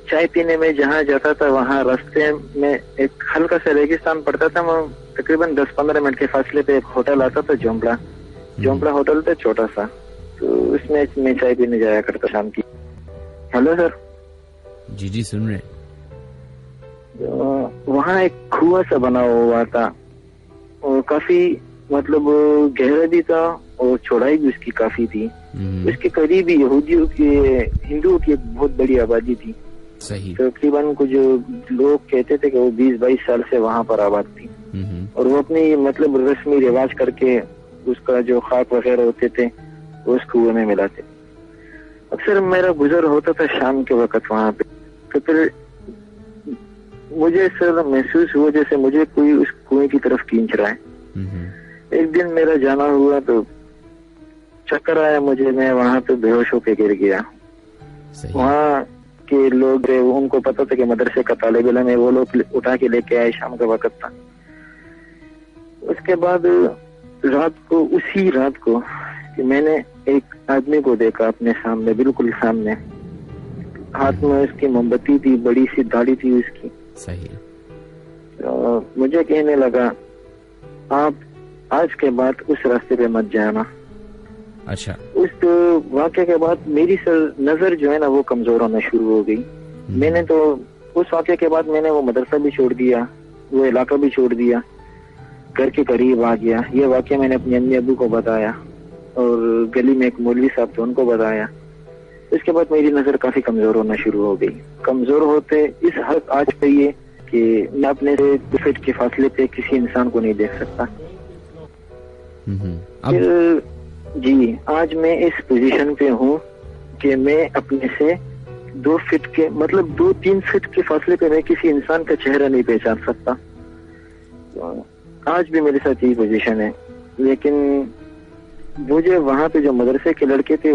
चाय पीने में जहाँ जाता था वहाँ रास्ते में एक हल्का सा रेगिस्तान पड़ता था, वहाँ तकरीबन 10-15 मिनट के फासले पे एक होटल आता था, जोमड़ा होटल था छोटा सा, तो उसमें मैं चाय पीने जाया करता शाम की। Hello sir. जी सुन रहे। वहाँ एक कुआं सा बना हुआ था और काफी मतलब गहरा भी था और चौड़ाई भी उसकी काफी थी। उसके करीब ही यहूदियों की हिंदुओं की एक बहुत बड़ी आबादी थी। सही। तकरीबन कुछ लोग कहते थे कि वो 20-22 साल से वहाँ पर आबाद थी और वो अपनी मतलब रस्मी रिवाज करके उसका जो खाक वगैरह होते थे वो उस कुएं में मिलाते। अक्सर मेरा गुजर होता था शाम के वक्त वहाँ पे, तो फिर मुझे सर महसूस हुआ जैसे मुझे कोई उस कुएं की तरफ खींच रहा है। एक दिन मेरा जाना हुआ तो चक्कर आया मुझे, मैं वहाँ पे बेहोश होके गिर गया। वहाँ के लोग उनको पता था कि मदरसे का तालिब इल्म है, वो लोग उठा के लेके आए, शाम का वक्त था। उसके बाद उसी रात को कि मैंने एक आदमी को देखा अपने सामने, बिल्कुल सामने, हाथ में उसकी मोमबत्ती थी, बड़ी सी दाढ़ी थी उसकी। सही। तो मुझे कहने लगा आप आज के बाद उस रास्ते पे मत जाना। अच्छा। उस वाक़े के बाद मेरी नजर जो है ना वो कमजोर होना शुरू हो गई। मैंने तो उस वाक़े के बाद मैंने वो मदरसा भी छोड़ दिया, वो इलाका भी छोड़ दिया, घर के करीब आ गया। ये वाक़या मैंने अपने अम्मी अबू को बताया और गली में एक मौलवी साहब थे उनको बताया। इसके बाद मेरी नजर काफी कमजोर होना शुरू हो गई। कमजोर होते इस हद आज पे ये कि मैं अपने से 2 फीट के फासले पे किसी इंसान को नहीं देख सकता। जी आज मैं इस पोजीशन पे हूँ कि मैं अपने से 2 फीट के मतलब 2-3 फीट के फासले पे मैं किसी इंसान का चेहरा नहीं पहचान सकता। आज भी मेरे साथ यही पोजीशन है। लेकिन मुझे वहाँ पे जो मदरसे के लड़के थे,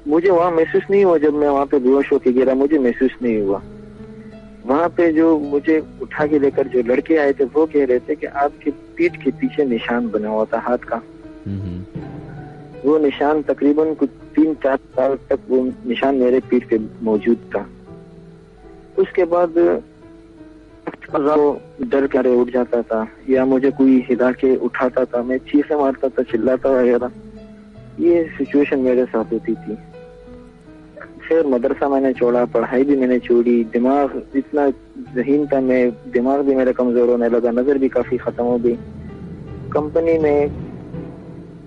मुझे वहाँ महसूस नहीं हुआ जब मैं वहाँ पे बेहोश होके गिरा, मुझे महसूस नहीं हुआ। वहाँ पे जो मुझे उठा के लेकर जो लड़के आए थे वो कह रहे थे कि आपकी पीठ के पीछे निशान बना हुआ था हाथ का। वो निशान तकरीबन कुछ 3-4 साल तक वो निशान मेरे पीठ पे मौजूद था। उसके बाद डर करे उठ जाता था या मुझे कोई हिला के उठाता था, मैं चीखें मारता था, चिल्लाता वगैरह। ये सिचुएशन मेरे साथ होती थी। फिर मदरसा मैंने छोड़ा, पढ़ाई भी मैंने छोड़ी, दिमाग इतना ज़हीन था, मैं दिमाग भी मेरा कमजोर होने लगा, नजर भी काफी खत्म हो गई। कंपनी में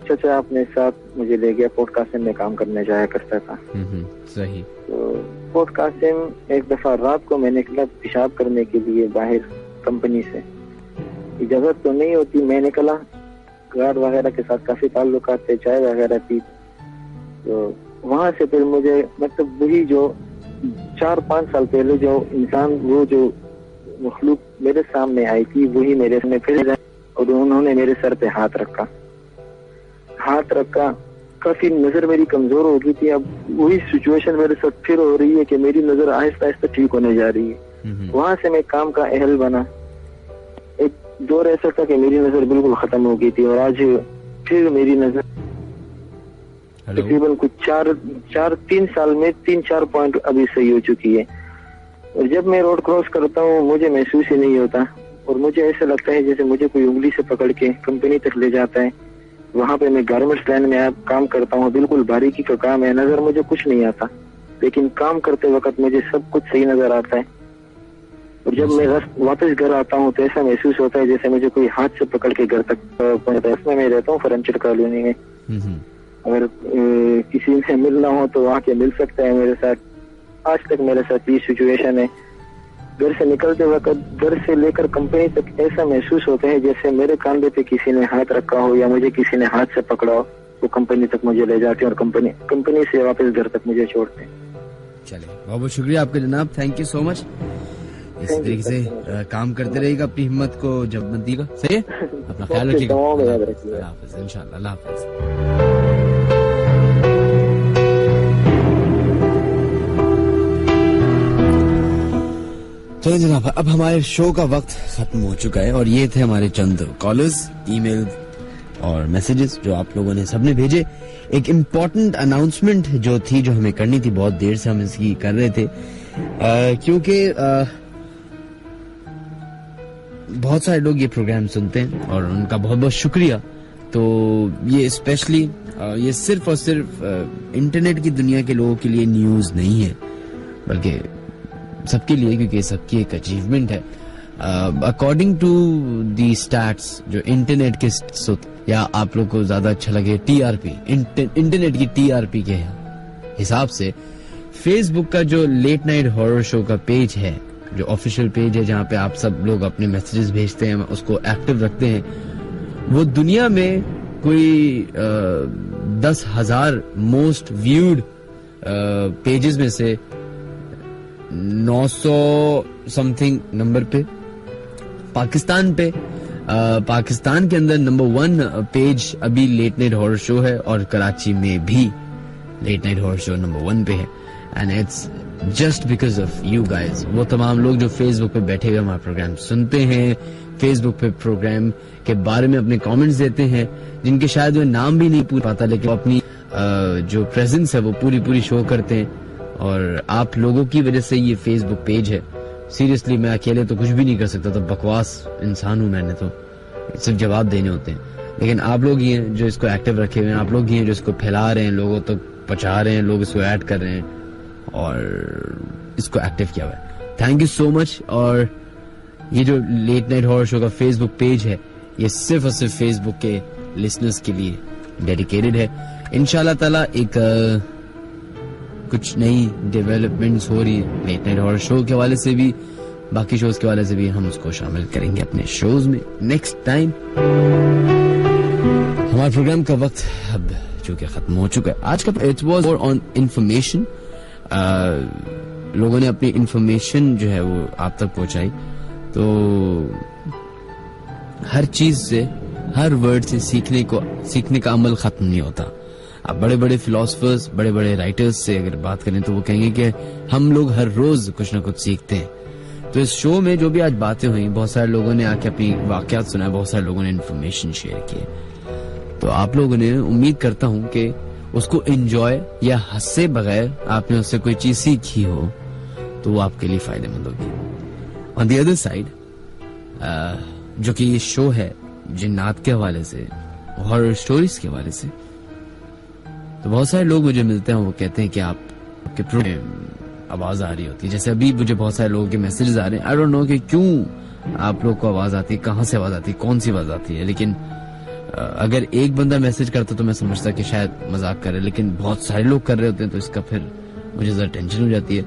चाचा अपने साथ मुझे ले गया, पोर्ट कासिम में काम करने जाया करता था। सही। तो पोर्ट कासिम एक दफा रात को मैं निकला पेशाब करने के लिए बाहर कंपनी से, इजाजत तो नहीं होती, मैं निकला, गार्ड वगैरह के साथ काफी ताल्लुकात थे, चाय वगैरह पी। तो वहां से फिर मुझे मतलब वही जो 4-5 साल पहले जो इंसान, वो जो मखलूक मेरे सामने आई थी, वही मेरे सामने फिर और उन्होंने मेरे सर पे हाथ रखा। काफी नजर मेरी कमजोर हो गई थी। अब वही सिचुएशन मेरे साथ फिर हो रही है कि मेरी नजर आहिस्ता आहिस्ता ठीक होने जा रही है। वहां से मैं काम का अहल बना। एक दौर ऐसा था कि मेरी नजर बिल्कुल खत्म हो गई थी और आज फिर मेरी नजर तकरीबन कुछ 3 साल में 3-4 पॉइंट अभी सही हो चुकी है। और जब मैं रोड क्रॉस करता हूँ मुझे महसूस ही नहीं होता और मुझे ऐसा लगता है जैसे मुझे कोई उंगली से पकड़ के कंपनी तक ले जाता है। वहाँ पे मैं गारमेंट्स लाइन में काम करता हूँ, बिल्कुल बारीकी का काम है, नजर मुझे कुछ नहीं आता, लेकिन काम करते वक्त मुझे सब कुछ सही नजर आता है। और जब मैं वापस घर आता हूँ तो ऐसा महसूस होता है जैसे मुझे कोई हाथ से पकड़ के घर तक पहुंचाता है। इसमें मैं रहता हूँ फर्नीचर कॉलोनी में। अगर किसी से मिलना हो तो वहाँ के मिल सकता है मेरे साथ। आज तक मेरे साथ ये सिचुएशन है। घर से निकलते वक्त, घर से लेकर कंपनी तक ऐसा महसूस होता है जैसे मेरे कंधे पे किसी ने हाथ रखा हो या मुझे किसी ने हाथ से पकड़ा हो। वो कंपनी तक मुझे ले जाते हैं और कंपनी से वापस घर तक मुझे छोड़ते हैं। चलिए, बहुत बहुत शुक्रिया आपका जनाब, थैंक यू सो मच। इसी तरीके से काम करते रहेगा, अपनी हिम्मत को जब मत दीगा। सही है, अपना ख्याल रखिएगा। अल्लाह हाफिज़, इंशाअल्लाह, अल्लाह हाफिज़। चलिए जनाब, अब हमारे शो का वक्त खत्म हो चुका है और ये थे हमारे चंद कॉलर्स, ईमेल और मैसेजेस जो आप लोगों ने सबने भेजे। एक इम्पोर्टेंट अनाउंसमेंट जो थी, जो हमें करनी थी, बहुत देर से हम इसकी कर रहे थे, क्योंकि बहुत सारे लोग ये प्रोग्राम सुनते हैं और उनका बहुत बहुत शुक्रिया। तो ये स्पेशली ये सिर्फ और सिर्फ इंटरनेट की दुनिया के लोगों के लिए न्यूज नहीं है, बल्कि सबके लिए, क्योंकि सबकी एक अचीवमेंट है। अकॉर्डिंग टू दी स्टैट्स जो इंटरनेट के या आप लोग को ज्यादा अच्छा लगे टीआरपी, इंटरनेट की टीआरपी के हिसाब से फेसबुक का जो लेट नाइट हॉरर शो का पेज है, जो ऑफिशियल पेज है जहां पे आप सब लोग अपने मैसेजेस भेजते हैं, उसको एक्टिव रखते हैं, वो दुनिया में कोई 10,000 मोस्ट व्यूड पेजेस में से 900 समथिंग नंबर पे पाकिस्तान के अंदर नंबर 1 पेज अभी लेट नाइट हॉरर शो है, और कराची में भी late night horror show number 1 पे है। And it's just because of you guys, वो तमाम लोग जो फेसबुक पे बैठे हुए हमारा प्रोग्राम सुनते हैं, फेसबुक पे प्रोग्राम के बारे में अपने कमेंट्स देते हैं, जिनके शायद वो नाम भी नहीं पूछ पाता, लेकिन वो अपनी जो प्रेजेंस है वो पूरी शो करते हैं। और आप लोगों की वजह से ये फेसबुक पेज है। सीरियसली मैं अकेले तो कुछ भी नहीं कर सकता, तो बकवास इंसान हूं मैंने, तो सिर्फ जवाब देने होते हैं। लेकिन आप लोग ही हैं जो इसको एक्टिव रखे हुए हैं, आप लोग ही हैं जो इसको फैला रहे हैं, लोगों तक पहुंचा रहे हैं, लोग इसको ऐड कर रहे हैं और इसको एक्टिव किया हुआ है। Thank you so much. और ये जो लेट नाइट हॉरर शो का फेसबुक पेज है, ये सिर्फ और सिर्फ फेसबुक के लिसनर्स के लिए डेडिकेटेड है। इंशाल्लाह ताला एक कुछ नई डेवलपमेंट्स हो रही है लेट नाइट हॉरर शो के हवाले से भी, बाकी शोज के हवाले से भी, हम उसको शामिल करेंगे अपने शोज में नेक्स्ट टाइम। हमारे प्रोग्राम का वक्त अब चूंकि खत्म हो चुका है आज का, it was more on information. लोगों ने अपनी इंफॉर्मेशन जो है वो आप तक पहुंचाई, तो हर चीज से, हर वर्ड से सीखने का अमल खत्म नहीं होता। आप बड़े बड़े फिलोसफर्स, बड़े बड़े राइटर्स से अगर बात करें तो वो कहेंगे कि हम लोग हर रोज कुछ ना कुछ सीखते हैं। तो इस शो में जो भी आज बातें हुई, बहुत सारे लोगों ने आके अपनी वाकयात सुनाए, बहुत सारे लोगों ने इन्फॉर्मेशन शेयर की, तो आप लोगों ने, उम्मीद करता हूं कि उसको एंजॉय या हंसे बगैर आपने उससे कोई चीज सीखी हो, तो वो आपके लिए फायदेमंद होगी। ऑन द अदर साइड, जो कि ये शो है जिन्नात के हवाले से, हॉरर स्टोरीज के हवाले से, तो बहुत सारे लोग मुझे मिलते हैं, वो कहते हैं कि आपके प्रोग्राम आवाज आ रही होती है। जैसे अभी मुझे बहुत सारे लोगों के मैसेजेस आ रहे हैं, आई डोंट नो कि क्यों आप लोग को आवाज आती है, कहां से आवाज आती है, कौन सी आवाज आती है। लेकिन अगर एक बंदा मैसेज करता तो मैं समझता कि शायद मजाक कर रहे, लेकिन बहुत सारे लोग कर रहे होते हैं, तो इसका फिर मुझे जरा टेंशन हो जाती है।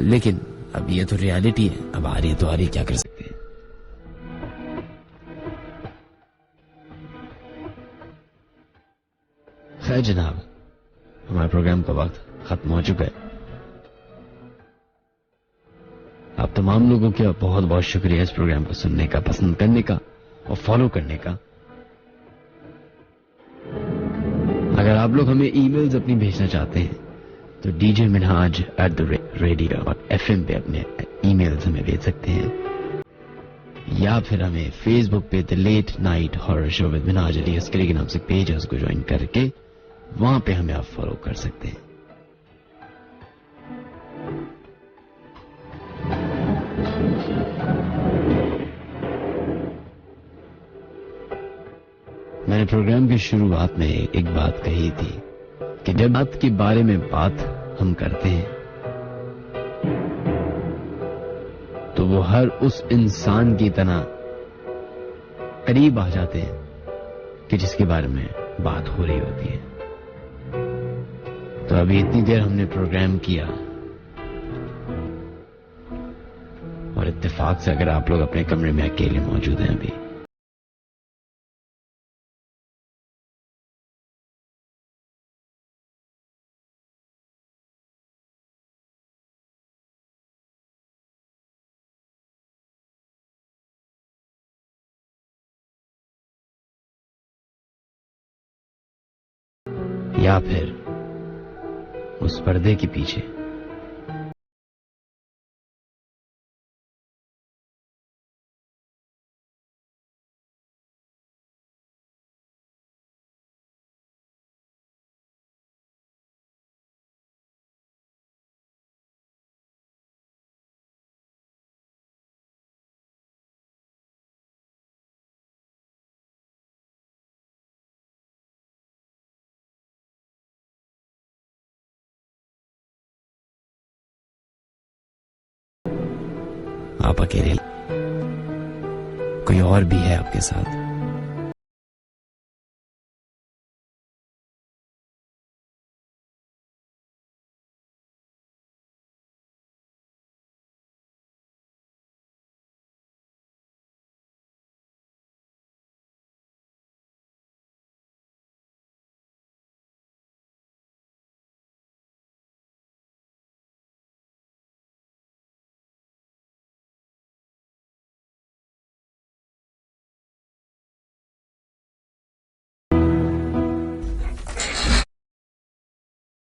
लेकिन अब ये तो रियलिटी है, अब आ रही है तो आ रही है, क्या कर सकते हैं। खैर जनाब, हमारे प्रोग्राम का वक्त खत्म हो चुका है। आप तमाम लोगों का बहुत बहुत शुक्रिया इस प्रोग्राम को सुनने का, पसंद करने का और फॉलो करने का। अगर आप लोग हमें ईमेल्स अपनी भेजना चाहते हैं तो djminhaj@radio.fm पे अपने ईमेल्स हमें भेज सकते हैं, या फिर हमें फेसबुक पे the late night horror show with Minhaj Ali Askari के नाम से पेज है, उसको ज्वाइन करके वहां पे हमें आप फॉलो कर सकते हैं। मैंने प्रोग्राम की शुरुआत में एक बात कही थी कि जब बात के बारे में बात हम करते हैं तो वो हर उस इंसान की तरह करीब आ जाते हैं कि जिसके बारे में बात हो रही होती है। तो अभी इतनी देर हमने प्रोग्राम किया, और इत्तेफाक से अगर आप लोग अपने कमरे में अकेले मौजूद हैं अभी, या फिर उस पर्दे के पीछे आप अकेले, कोई और भी है आपके साथ।